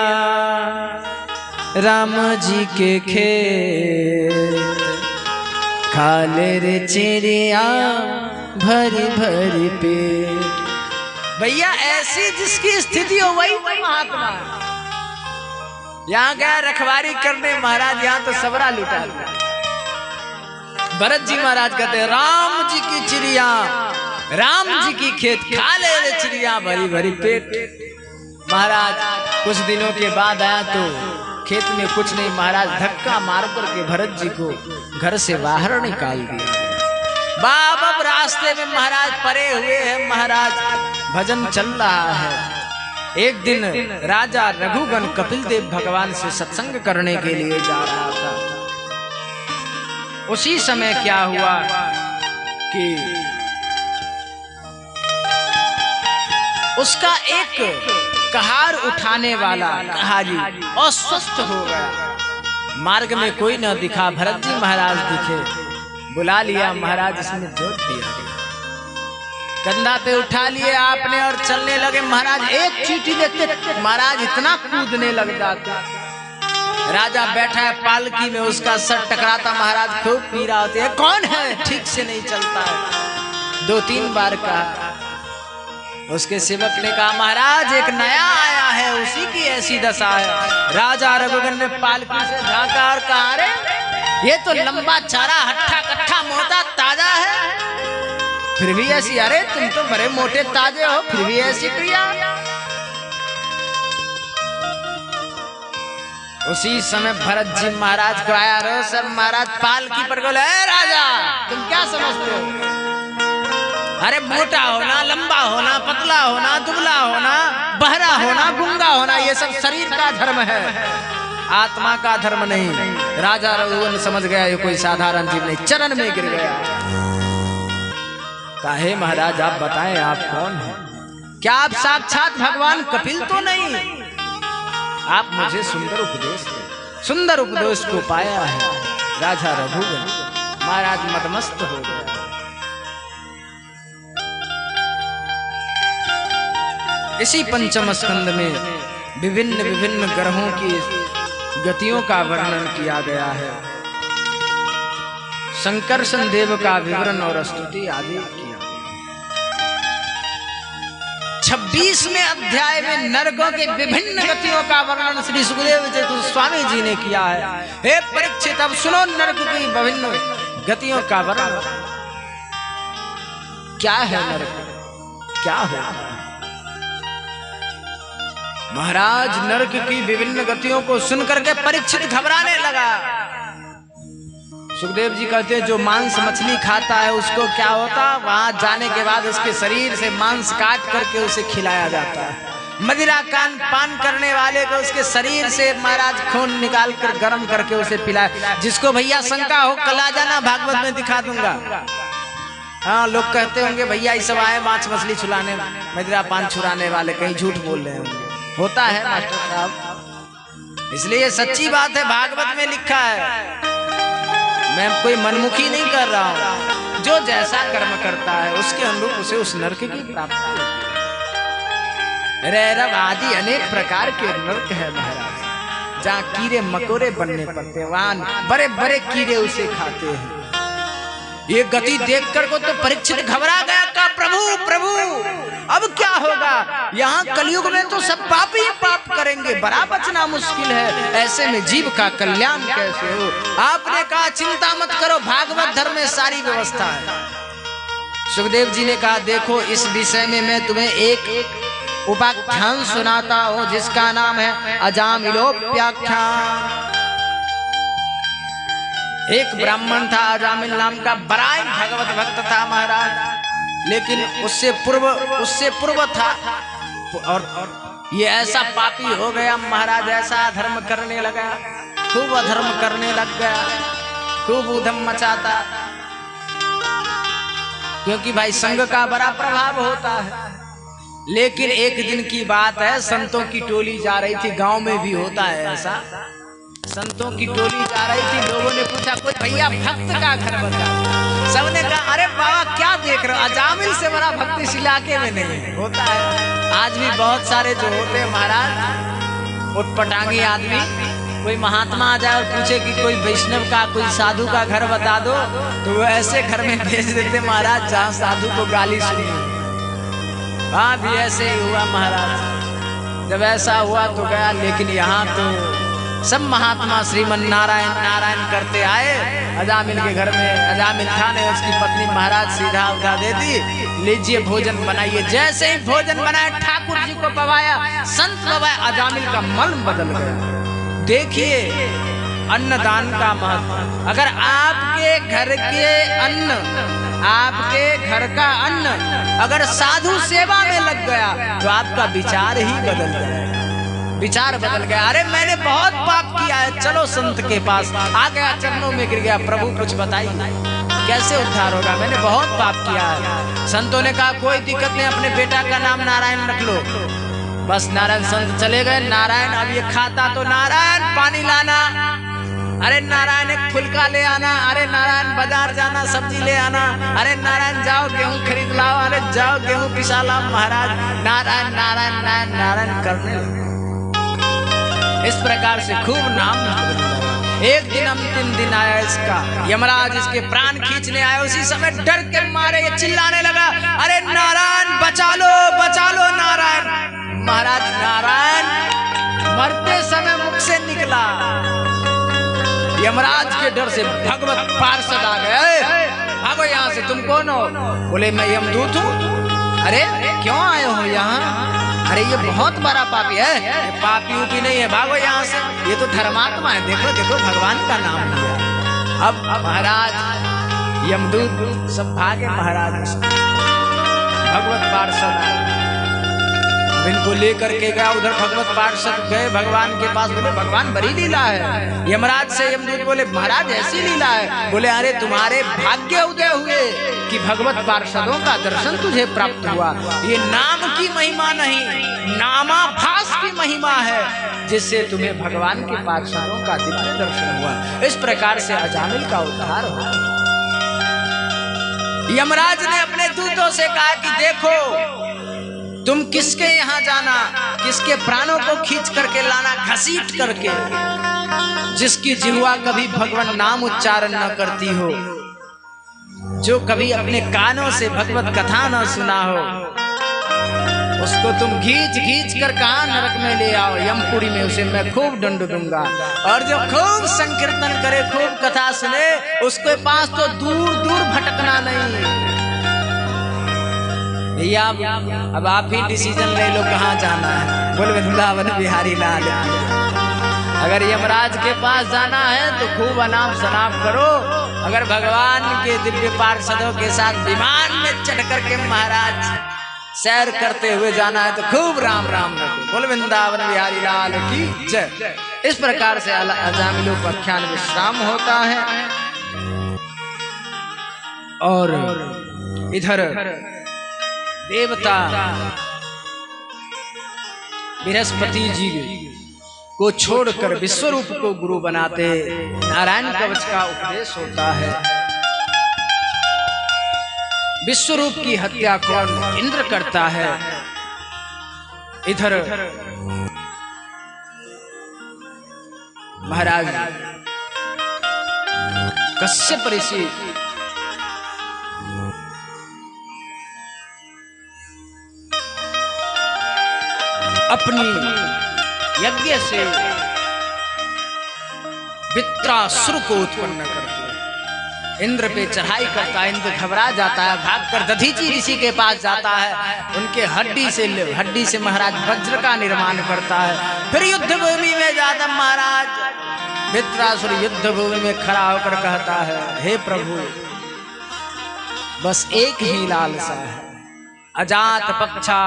राम जी के खेत, खा ले रे चिड़िया भरी भरी पेट। भैया ऐसी जिसकी स्थिति हो वही महात्मा। यहाँ गया रखवारी करने महाराज, यहाँ तो सबरा लुटा दिया। भरत जी महाराज कहते हैं, राम जी की चिड़िया, राम जी की खेत, खा ले रे चिड़िया भरी भरी पेट। महाराज कुछ दिनों के बाद आया तो खेत में कुछ नहीं, महाराज धक्का मार कर के भरत जी को घर से बाहर निकाल दिया। बाब अब रास्ते में महाराज परे हुए हैं, महाराज भजन चल रहा है। एक दिन राजा रघुगण कपिल देव भगवान से सत्संग करने के लिए जा रहा था। उसी समय क्या हुआ कि उसका एक कहार उठाने वाला कहारी अस्वस्थ हो गया। मार्ग में कोई न दिखा, भरत जी महाराज दिखे, बुला लिया महाराज, इसमें जोत दिया, कंधा पे उठा लिए आपने और चलने लगे। महाराज एक चींटी देखते महाराज इतना कूदने लग जाता। राजा बैठा है पालकी में, उसका सर टकराता, महाराज खूब पीड़ा होती है, कौन है, ठीक से नहीं चलता है। 2-3 बार कहा। उसके सेवक ने कहा, महाराज एक नया आया है, उसी की ऐसी दशा है। राजा रघुगण ने पालकी से झांका और कहा, अरे ये तो लंबा चारा हट्ठा कट्ठा मोटा ताजा है, फिर भी ऐसी, अरे तुम तो बड़े मोटे ताजे हो, फिर भी ऐसी क्रिया। उसी समय भरत जी महाराज को आया रो सब, महाराज पालकी पर बोले, राजा तुम क्या समझते हो, अरे मोटा होना, लंबा होना, पतला होना, दुबला होना, बहरा होना, गूंगा होना, ये सब शरीर का धर्म है, आत्मा का धर्म नहीं। राजा रघुगण समझ गया ये कोई साधारण जीव नहीं, चरण में गिर गया। काहे महाराज आप बताएं आप कौन हैं? क्या आप साक्षात भगवान कपिल तो नहीं? आप मुझे सुंदर उपदेश दें। सुंदर उपदेश को पाया है राजा रघुगण, महाराज मदमस्त हो गया। इसी पंचम स्कंद में विभिन्न विभिन्न ग्रहों की गतियों का वर्णन किया गया है। संकर्षण देव का विवरण और स्तुति आदि किया। 26वें अध्याय में नरकों के विभिन्न गतियों का वर्णन श्री सुखदेव जी स्वामी जी ने किया है। हे परीक्षित, अब सुनो नरक की विभिन्न गतियों का वर्णन। क्या है नरक, क्या होता है? महाराज नरक की विभिन्न गतियों को सुनकर के परीक्षित घबराने लगा। सुखदेव जी कहते हैं जो मांस मछली खाता है उसको क्या होता, वहां जाने के बाद उसके शरीर से मांस काट करके उसे खिलाया जाता है। मदिरा पान करने वाले को उसके शरीर से महाराज खून निकाल कर गर्म करके उसे पिलाया। जिसको भैया शंका हो कल आ जाना, भागवत में दिखा दूंगा। हाँ, लोग कहते होंगे भैया ये सब आए मांस मछली छुलाने, मदिरा पान छुड़ाने वाले, कहीं झूठ बोल रहे होंगे। होता है मास्टर साहब, इसलिए सच्ची बात है, भागवत में लिखा है। मैं कोई मनमुखी नहीं कर रहा हूं। जो जैसा कर्म करता है उसके अनुरूप उसे उस नरक की प्राप्ति होती है। रैरव आदि अनेक प्रकार के नरक है महाराज, जहाँ कीड़े मकोड़े बनने पड़ते हैं, वहां बड़े बड़े कीड़े उसे खाते हैं। ये गति देखकर को तो परीक्षित घबरा गया, का प्रभु प्रभु अब क्या होगा? यहाँ कलयुग में तो सब पाप ही पाप करेंगे, बड़ा बचना मुश्किल है, ऐसे में जीव का कल्याण कैसे हो? आपने कहा चिंता मत करो, भागवत धर्म में सारी व्यवस्था है। सुखदेव जी ने कहा देखो इस विषय में मैं तुम्हें एक उपाख्यान सुनाता हूँ जिसका नाम है अजामिलोप्याख्यान। एक ब्राह्मण था अजामिल नाम का, बड़ा भगवत भक्त था महाराज, लेकिन उससे पूर्व था और ये ऐसा पापी हो गया महाराज, ऐसा अधर्म करने लगा, खूब अधर्म करने लग गया, खूब उधम मचाता। क्योंकि भाई संग का बड़ा प्रभाव होता है। लेकिन एक दिन की बात है, संतों की टोली जा रही थी, गांव में भी होता है ऐसा। संतों की टोली जा रही थी, लोगों ने पूछा कोई भैया भक्त का घर बता। सबने कहा अरे बाबा क्या देख रहे हो, अजामिल से बड़ा भक्त इस इलाके में नहीं है। होता है आज भी बहुत सारे जो होते हैं महाराज, उटपटांगी आदमी, कोई महात्मा आ जाए और पूछे कि कोई वैष्णव का, कोई साधु का घर बता दो, तो वो ऐसे घर में भेज देते महाराज जहाँ साधु को गाली सुनी। हाँ भी ऐसे ही हुआ महाराज। जब ऐसा हुआ तो गया, लेकिन यहाँ तो सब महात्मा श्रीमन नारायण नारायण करते आए अजामिल के घर में। अजामिल था ने उसकी पत्नी महाराज सीधा उठा दे दी, लीजिए भोजन बनाइए। जैसे ही भोजन बनाए ठाकुर जी को पवाया, संत पवाया, अजामिल का मन बदल गया। देखिए अन्नदान का महत्व। अगर आपके घर के अन्न, आपके घर का अन्न अगर साधु सेवा में लग गया तो आपका विचार ही बदल गया, विचार बदल गया। अरे मैंने बहुत पाप किया है, चलो संत के पास आ गया, चरणों में गिर गया, प्रभु कुछ बताइए कैसे उद्धार होगा, मैंने बहुत पाप किया है। संतों ने कहा कोई दिक्कत नहीं, अपने बेटा का नाम नारायण रख लो। बस नारायण संत चले गए। नारायण अब ये खाता तो नारायण पानी लाना, अरे नारायण एक फुलका ले आना, अरे नारायण बाजार जाना सब्जी ले आना, अरे नारायण जाओ गेहूं खरीद लाओ, अरे जाओ गेहूं पिसा लाओ। महाराज नारायण नारायण नारायण नारायण करने लगे। इस प्रकार से खूब नाम लगा। एक दिन अंतिम दिन आया इसका, यमराज इसके प्राण खींचने आया। उसी समय डर के मारे ये चिल्लाने लगा, अरे नारायण बचा लो नारायण। महाराज नारायण मरते समय मुख से निकला। यमराज के डर से भगवत पार्षद आ गए, भागो यहाँ से, तुम कौन हो? बोले मैं यमदूत हूँ। अरे क्यों आए हो यहाँ? अरे ये बहुत बड़ा पापी है। ये पापी उपी नहीं है, भागो यहाँ से, ये तो धर्मात्मा है, देखो देखो भगवान का नाम लिया। अब महाराज यमदूत सब भागे महाराज। भगवत पार्षद इनको लेकर के गया उधर। भगवत पार्षद गए भगवान के पास, बोले भगवान बड़ी लीला है। यमराज से यमदूत बोले महाराज ऐसी लीला है। बोले अरे तुम्हारे भाग्य उदय हुए कि भगवत पार्षदों का दर्शन तुझे प्राप्त हुआ। ये नाम की महिमा नहीं, नामाभास की महिमा है, जिससे तुम्हें भगवान के पार्षदों का दिव्य दर्शन हुआ। इस प्रकार से अजामिल का उद्धार हुआ। यमराज ने अपने दूतों से कहा कि देखो तुम किसके यहाँ जाना, किसके प्राणों को खींच करके लाना, घसीट करके, जिसकी जिह्वा कभी भगवान नाम उच्चारण न करती हो, जो कभी अपने कानों से भगवत कथा न सुना हो, उसको तुम घींच घींच कर कहाँ नरक में ले आओ, यमपुरी में उसे मैं खूब दंड दूंगा। और जो खूब संकीर्तन करे, खूब कथा सुने, उसके पास तो दूर दूर भटकना नहीं। भैया अब आप ही डिसीजन ले लो कहाँ जाना है। बोल वृंदावन बिहारी लाल। अगर यमराज के पास जाना है तो खूब अनाप शनाप करो, अगर भगवान के दिव्य पार्षदों के साथ विमान में चढ़ करके महाराज सैर करते हुए जाना है तो खूब राम राम रखो। बोल वृंदावन बिहारी लाल की जय। इस प्रकार से अजामिलोपाख्यान विश्राम होता है। और इधर देवता बृहस्पति जी को छोड़कर विश्वरूप को गुरु बनाते, नारायण कवच का उपदेश होता है। विश्वरूप की हत्या कौन? इंद्र करता है। इधर महाराज कश्यप ऋषि अपनी यज्ञ से वित्रासुर को उत्पन्न करके इंद्र पे चढ़ाई करता है। इंद्र घबरा जाता है, भागकर दधीचि ऋषि के पास जाता है। उनके हड्डी से महाराज वज्र का निर्माण करता है। फिर युद्ध भूमि में जाता महाराज वित्रासुर युद्ध भूमि में खड़ा होकर कहता है, हे प्रभु बस एक ही लालसा है, अजात पक्षा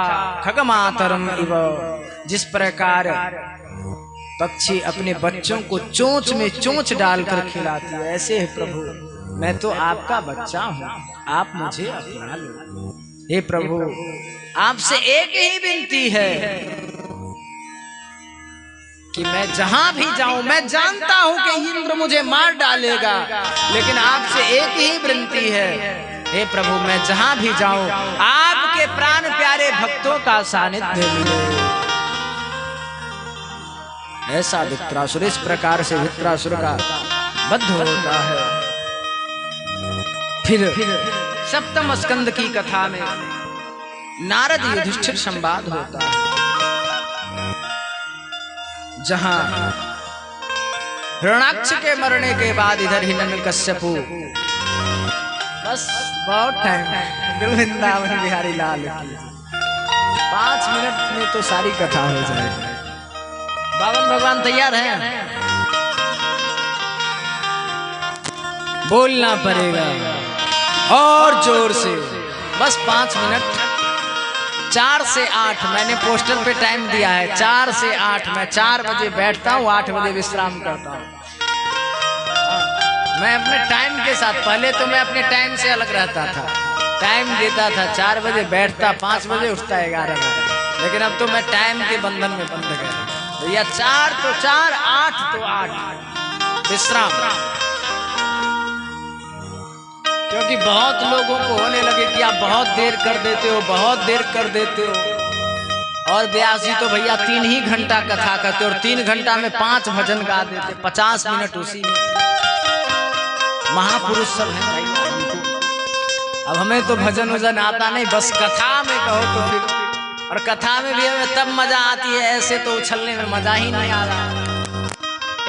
खगमातरम इव, जिस प्रकार पक्षी अपने बच्चों को चोंच में चोंच डालकर खिलाती है, ऐसे है प्रभु मैं तो आपका बच्चा हूँ, आप मुझे अपना लो। हे प्रभु आपसे एक ही विनती है कि मैं जहां भी जाऊं, मैं जानता हूं कि इंद्र मुझे मार डालेगा, लेकिन आपसे एक ही विनती है, हे प्रभु मैं जहां भी जाऊं आपके प्राण प्यारे भक्तों का सानिध्य मिले। ऐसा वृत्रासुर, इस प्रकार से वृत्रासुर का वध होता है। फिर सप्तम स्कंद की कथा में नारद युधिष्ठिर संवाद होता है, जहां हिरण्याक्ष के मरने के बाद इधर हिरण्यकश्यपु, बस बहुत टाइम वृंदावन बिहारी लाल की 5 मिनट में तो सारी कथा हो जाएगी। बावन भगवान तैयार हैं? बोलना पड़ेगा और जोर से, बस 5 मिनट। 4 से 8 मैंने पोस्टर पे टाइम दिया है, 4 से 8 मैं 4 बजे बैठता हूँ, 8 बजे विश्राम करता हूँ। मैं अपने टाइम के साथ, पहले तो मैं अपने टाइम से अलग रहता था, टाइम देता था 4 बजे बैठता, 5 बजे उठता 11 बजे, लेकिन अब तो मैं टाइम के बंधन में बंध गया भैया। 4 तो 4, 8 तो 8 विश्राम। क्योंकि बहुत लोगों को होने लगे कि आप बहुत देर कर देते हो, बहुत देर कर देते हो। और व्यास जी तो भैया 3 ही घंटा कथा करते और 3 घंटा में 5 भजन गा देते, 50 मिनट उसी में। महापुरुष सब हैं भाई। अब हमें तो भजन वजन आता नहीं, बस कथा में कहो तो फिर, और कथा में भी हमें तब मजा आती है, ऐसे तो उछलने में मजा ही नहीं आ रहा।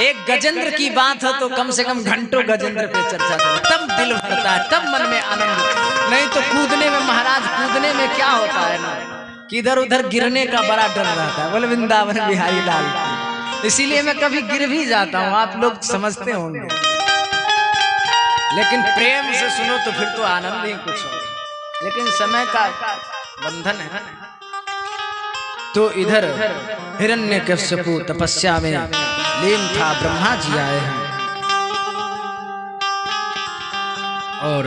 एक गजेंद्र की बात हो तो कम से कम घंटों गजेंद्र पे चर्चा करें, तब दिल भरता है, तब मन में आनंद। नहीं तो कूदने में, महाराज कूदने में क्या होता है ना कि इधर उधर गिरने का बड़ा डर रहता है। बोले वृंदावन बिहारी लाल, इसीलिए मैं कभी गिर भी जाता हूँ, आप लोग समझते होंगे। लेकिन प्रेम से सुनो तो फिर तो आनंद ही कुछ हो, लेकिन समय का बंधन है। तो इधर हिरण्यकश्यपु तपस्या में लीन था, ब्रह्मा जी आए हैं और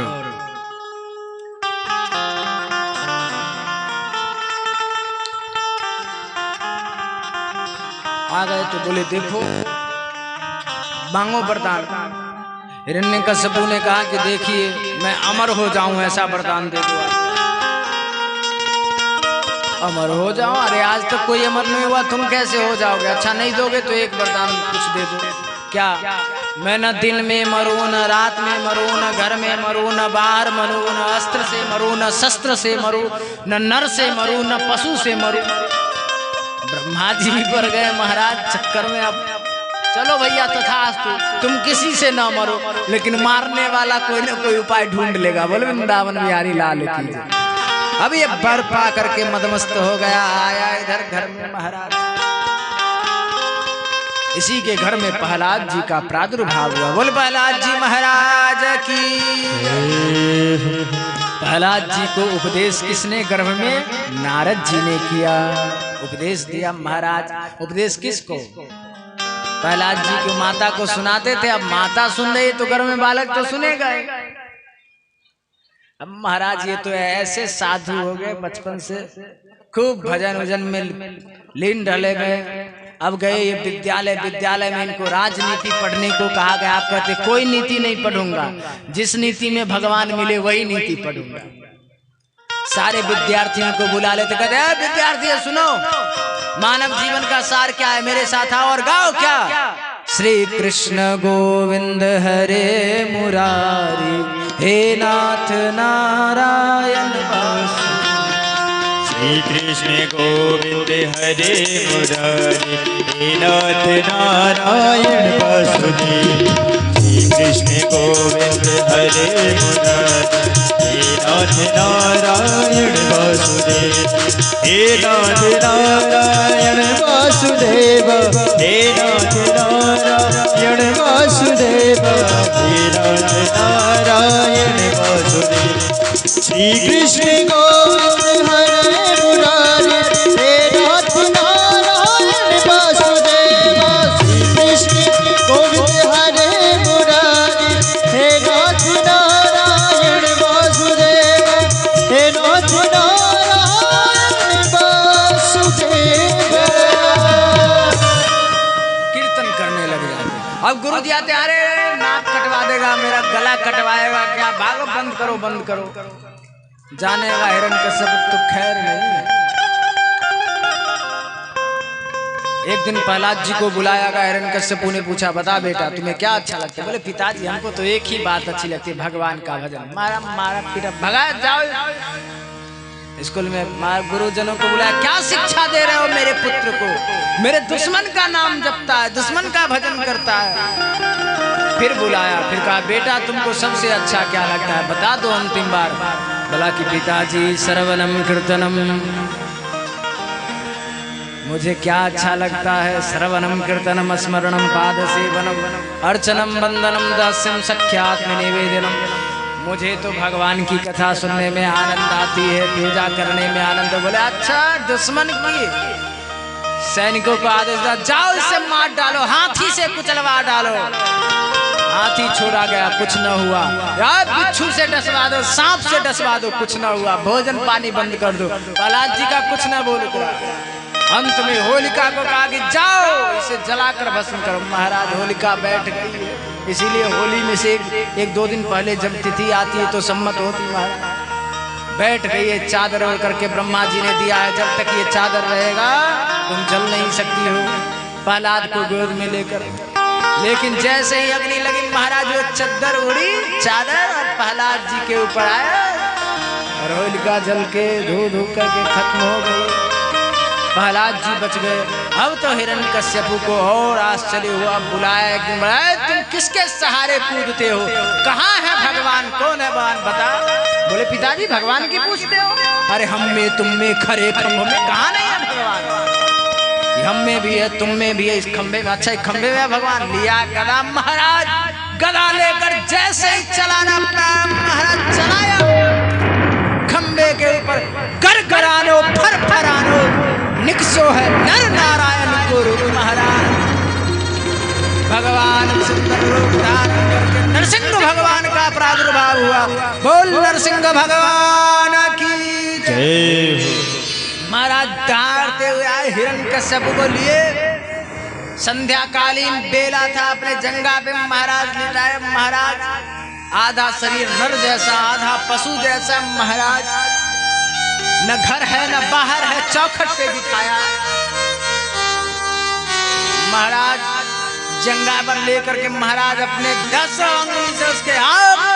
आ गए तो बोले देखो मांगो वरदान। हिरण्यकश्यपु ने कहा कि देखिए मैं अमर हो जाऊं, ऐसा वरदान दे दो। अमर हो जाओ? अरे आज तक कोई अमर नहीं हुआ, तुम कैसे हो जाओगे? अच्छा नहीं दोगे तो एक वरदान कुछ दे दो। क्या? मैं न दिन में मरूं, न रात में मरूं, न घर में मरूं, न बाहर मरूं, न अस्त्र से मरूं, न शस्त्र से मरूं, न नर से मरूं, न पशु से मरूं। ब्रह्मा जी भी पड़ गए महाराज चक्कर में। अब चलो भैया तथास्तु, तुम किसी से ना मरो, लेकिन मारने वाला कोई ना कोई उपाय ढूंढ लेगा। बोले वृंदावन बिहारी लाल की। अब ये बर पा करके मदमस्त हो गया, आया इधर घर में महाराज। इसी के घर में प्रहलाद जी का प्रादुर्भाव हुआ। बोल प्रहलाद जी महाराज की। प्रहलाद जी को उपदेश किसने गर्भ में? नारद जी ने किया, उपदेश दिया महाराज। उपदेश किसको? प्रहलाद जी की माता को सुनाते थे। अब माता सुन रही तो गर्भ में बालक तो सुनेगा। अब महाराज ये तो ऐसे साधु हो गए, बचपन से खूब भजन वजन में लीन ढले गए। अब गए ये विद्यालय, विद्यालय में इनको राजनीति पढ़ने को कहा गया। आप कहते कोई नीति नहीं पढ़ूंगा, जिस नीति में भगवान मिले वही नीति पढ़ूंगा। सारे विद्यार्थियों को बुला लेते, कहते विद्यार्थी सुनो, मानव जीवन का सार क्या है, मेरे साथ आओ और गाओ। क्या? श्री कृष्ण गोविंद हरे मुरारी, हे नाथ नारायण वासुदेव। श्री कृष्ण गोविंद हरे मुरारी, हे नाथ नारायण वासुदेव। श्री कृष्ण गोविंद हरे मुरारी, हे नाथ नारायण वासुदेव। हे नाथ नारायण वासुदेव, हे नाथ नारायण वासुदेव, हे नाथ नारायण वासुदेव। श्री कृष्ण गोविंद हरे अब गुरु जी आते, अरे नाक कटवा देगा, मेरा गला कटवाएगा क्या, भागो बंद करो बंद करो। जानेगा हिरण्यकश्यप तो खैर नहीं। एक दिन प्रहलाद जी को बुलाया गया, हिरण्यकश्यप ने पूछा, बता बेटा तुम्हें क्या अच्छा लगता है? बोले पिताजी हमको तो एक ही बात अच्छी लगती है, भगवान का भजन। मारा मारा पीटा, भगा जाओ। स्कूल में गुरुजनों को बुलाया, क्या शिक्षा दे रहे हो मेरे पुत्र को? मेरे दुश्मन का नाम जपता है, दुश्मन का भजन करता है। फिर बुलाया, फिर कहा बेटा तुमको सबसे अच्छा क्या लगता है, बता दो अंतिम बार। बोला कि पिताजी श्रवणम कीर्तनम, मुझे क्या अच्छा लगता है, श्रवणम कीर्तनम स्मरणम पाद सेवनम अर्चनम वंदनम दास्यम सख्यात्म निवेदनम। मुझे तो भगवान की कथा सुनने में आनंद आती है, पूजा करने में आनंद। बोले अच्छा, दुश्मन की सैनिकों को आदेश दिया, जाओ इसे मार डालो, हाथी से कुचलवा डालो। हाथी छोड़ा गया, कुछ न हुआ। यार बिच्छू से डसवा दो, सांप से डसवा दो, कुछ न हुआ। भोजन पानी बंद कर दो। प्रहलाद जी का कुछ न बोल करा। अंत में होलिका को कहा कि जाओ इसे जलाकर भस्म करो। महाराज होलिका बैठ गई है, इसीलिए होली में से एक दो दिन पहले जब तिथि आती है तो सम्मत होती। महाराज बैठ गई है, चादर ओढ़ करके ब्रह्मा जी ने दिया है, जब तक ये चादर रहेगा तुम जल नहीं सकती हो। प्रहलाद को गोद में लेकर, लेकिन जैसे ही अग्नि लगी महाराज वो चादर उड़ी, चादर और प्रहलाद जी के ऊपर आया और होलिका जल के धो धो करके खत्म हो गई। प्रहलाद जी बच गए। अब तो हिरण्यकश्यप को और आश्चर्य हुआ, बुलाया एक दिन, बुलाया तुम किसके सहारे कूदते हो, कहाँ है भगवान, कौन है भगवान बता। बोले पिताजी भगवान की पूछते हो, अरे हम में तुम में खरे खंभों में कहाँ नहीं है भगवान, हम में भी है तुम में भी है, इस खंभे में। अच्छा खंभे में भगवान। लिया गदा महाराज, गदा लेकर जैसे ही चलाना महाराज चलाया, खंभे के ऊपर गरगरानो फरफरानो निकसो है नर नारायण को रूप। महाराज भगवान सुंदर रूप धारण करके नरसिंह भगवान का प्रादुर्भाव हुआ। बोल नरसिंह भगवान की जय। महाराज दौड़ते हुए आए, हिरण्यकश्यप को लिए। संध्याकालीन बेला था, अपने जंगा पे महाराज लेटाए। महाराज आधा शरीर नर जैसा, आधा पशु जैसा। महाराज न घर है न बाहर है, चौखट पे बिठाया। महाराज जंगा पर लेकर के महाराज अपने 10 अंगुली से उसके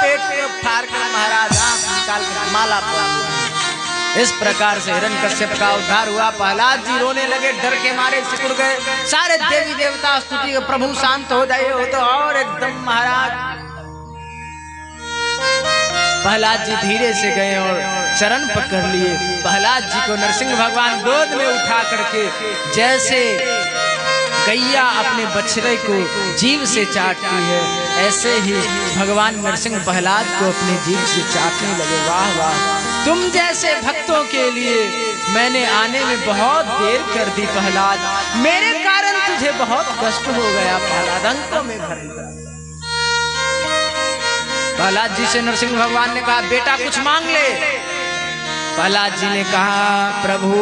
पेट को फाड़ कर महाराज आंख निकाल कर माला पड़ा। इस प्रकार से हिरण्यकश्यप का उद्धार हुआ। प्रहलाद जी रोने लगे, डर के मारे सिकुड़ गए। सारे देवी देवता स्तुति के प्रभु शांत हो जाइए, हो तो और एकदम महाराज। प्रहलाद जी धीरे से गए और चरण पकड़ लिए। प्रहलाद जी को नरसिंह भगवान गोद में उठा करके, जैसे गैया अपने बछड़े को जीभ से चाटती है, ऐसे ही भगवान नरसिंह प्रहलाद को अपनी जीभ से चाटने लगे। वाह वाह, तुम जैसे भक्तों के लिए मैंने आने में बहुत देर कर दी प्रहलाद, मेरे कारण तुझे बहुत कष्ट हो गया प्रहलाद, अंकों में भर दिया। प्रहलाद जी से नरसिंह भगवान ने कहा बेटा कुछ मांग ले। प्रहलाद जी ने कहा प्रभु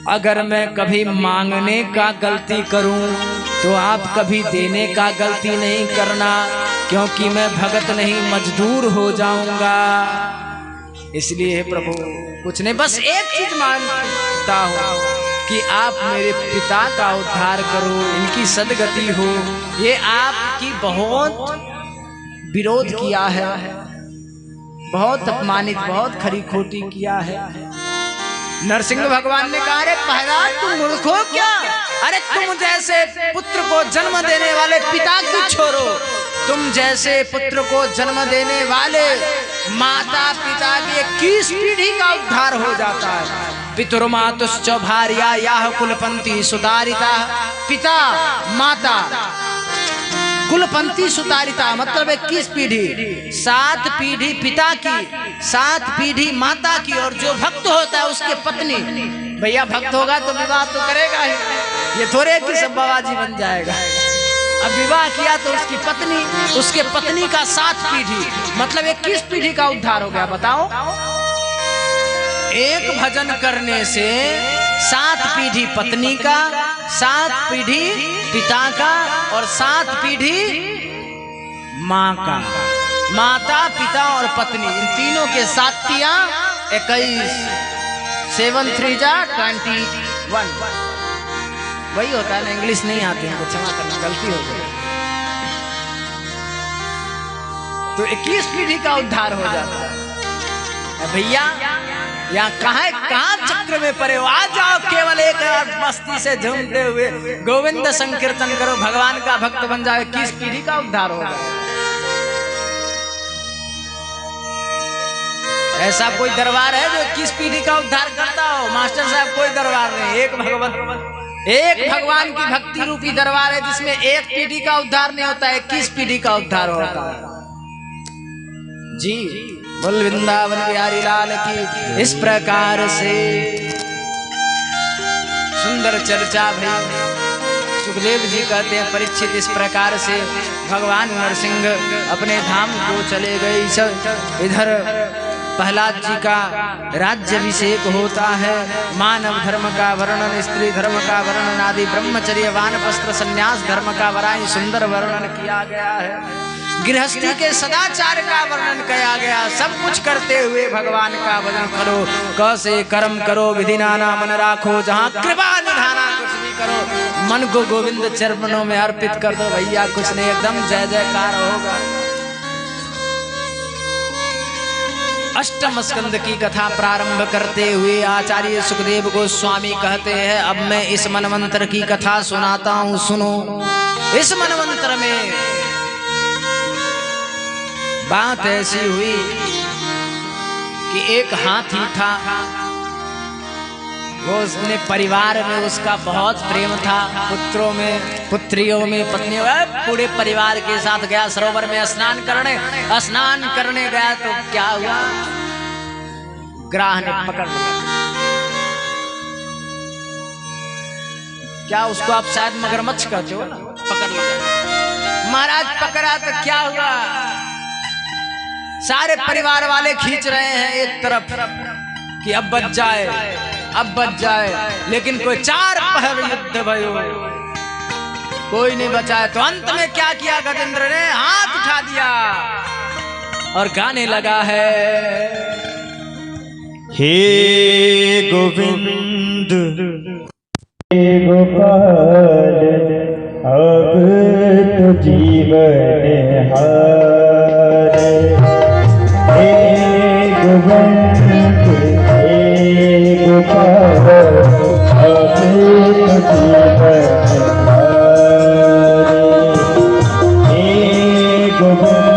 अगर मैं कभी मांगने का गलती करूं तो आप कभी देने का गलती नहीं करना, क्योंकि मैं भगत नहीं मजदूर हो जाऊंगा। इसलिए प्रभु कुछ नहीं, बस एक चीज मांगता हूं कि आप मेरे पिता का उद्धार करो, इनकी सदगति हो। ये आपकी बहुत विरोध किया है, बहुत अपमानित, बहुत खरी खोटी किया है। नरसिंह भगवान ने कहा अरे प्रहलाद तुम मूर्ख हो क्या? अरे तुम जैसे पुत्र को जन्म देने वाले पिता की छोड़ो, तुम जैसे पुत्र को जन्म देने वाले माता पिता की 21 पीढ़ी का उद्धार हो जाता है। पितुर्मातुश्च भार्या याह कुलपंती सुतारिता, पिता माता कुलपंती सुतारिता मतलब 21 पीढ़ी, 7 पीढ़ी पिता की, 7 पीढ़ी माता की, और जो भक्त होता है उसके पत्नी। भैया भक्त होगा तो विवाह तो करेगा ही, ये थोड़े कि सब बाबाजी बन जाएगा। अब विवाह किया तो उसकी पत्नी, उसके पत्नी का 7 पीढ़ी मतलब 21 पीढ़ी का उद्धार हो गया। बताओ, एक भजन करने से 7 पीढ़ी पत्नी का 7 पीढ़ी पिता का और 7 पीढ़ी माँ का। माता, पिता और पत्नी, इन तीनों के साथ 21, 7 3 जा 21। वही होता है ना, इंग्लिश नहीं आती है, क्षमा करना, गलती हो गई। तो 21 पीढ़ी का उद्धार हो जाता है। भैया यहाँ कहाँ चक्र में पड़े हो, आ जाओ, केवल एक मस्ती से झूमते हुए गोविंद संकीर्तन करो, भगवान का भक्त बन जाओ, 21 पीढ़ी का उद्धार होगा। ऐसा कोई दरबार है जो 21 पीढ़ी का उद्धार करता हो? मास्टर साहब, कोई दरबार नहीं। एक भगवान की भक्ति रूपी दरबार है जिसमें 1 पीढ़ी का उद्धार नहीं होता है, 21 पीढ़ी का उद्धार होता है। जी बोल वृंदावन बिहारी लाल की। इस प्रकार से सुंदर चर्चा भई। सुखदेव जी कहते हैं, परीक्षित, इस प्रकार से भगवान नरसिंह अपने धाम को चले गए। इधर प्रहलाद जी का राज्याभिषेक होता है। मानव धर्म का वर्णन, स्त्री धर्म का वर्णन आदि, ब्रह्मचर्य, वानप्रस्थ, संन्यास धर्म का बड़ा सुंदर वर्णन किया गया है। गृहस्थी के सदाचार का वर्णन किया गया। सब कुछ करते हुए भगवान का भजन करो, कैसे कर्म करो, विधि नाना मन राखो, जहाँ कृपा निधाना, कुछ भी करो, मन को गोविंद चरणों में अर्पित कर दो भैया, कुछ नहीं, एकदम जय जयकार होगा। अष्टम स्कंद की कथा प्रारंभ करते हुए आचार्य सुखदेव गोस्वामी कहते हैं, अब मैं इस मनवंतर की कथा सुनाता हूँ, सुनो। इस मनवंतर में बात ऐसी हुई कि एक हाथी था, वो उसने परिवार में उसका बहुत प्रेम था, पुत्रों में, पुत्रियों में, पत्नियों में, पूरे परिवार के साथ गया सरोवर में स्नान करने गया। तो क्या हुआ, ग्राह ने पकड़ लिया। क्या उसको आप शायद मगरमच्छ कहते हो ना, पकड़ लिया महाराज। पकड़ा तो क्या हुआ, सारे परिवार वाले खींच रहे हैं एक तरफ कि अब बच जाए, अब बच जाए, लेकिन कोई 4 पहर युद्ध भयो, कोई नहीं बचाया। तो अंत में क्या किया, गजेंद्र ने हाथ उठा दिया और गाने लगा है, हे गोविंद हे गोपाल, अब तो जीवन हार। हे गोविंद हे गोपाल, अब तो जीवन हार। हे गोविंद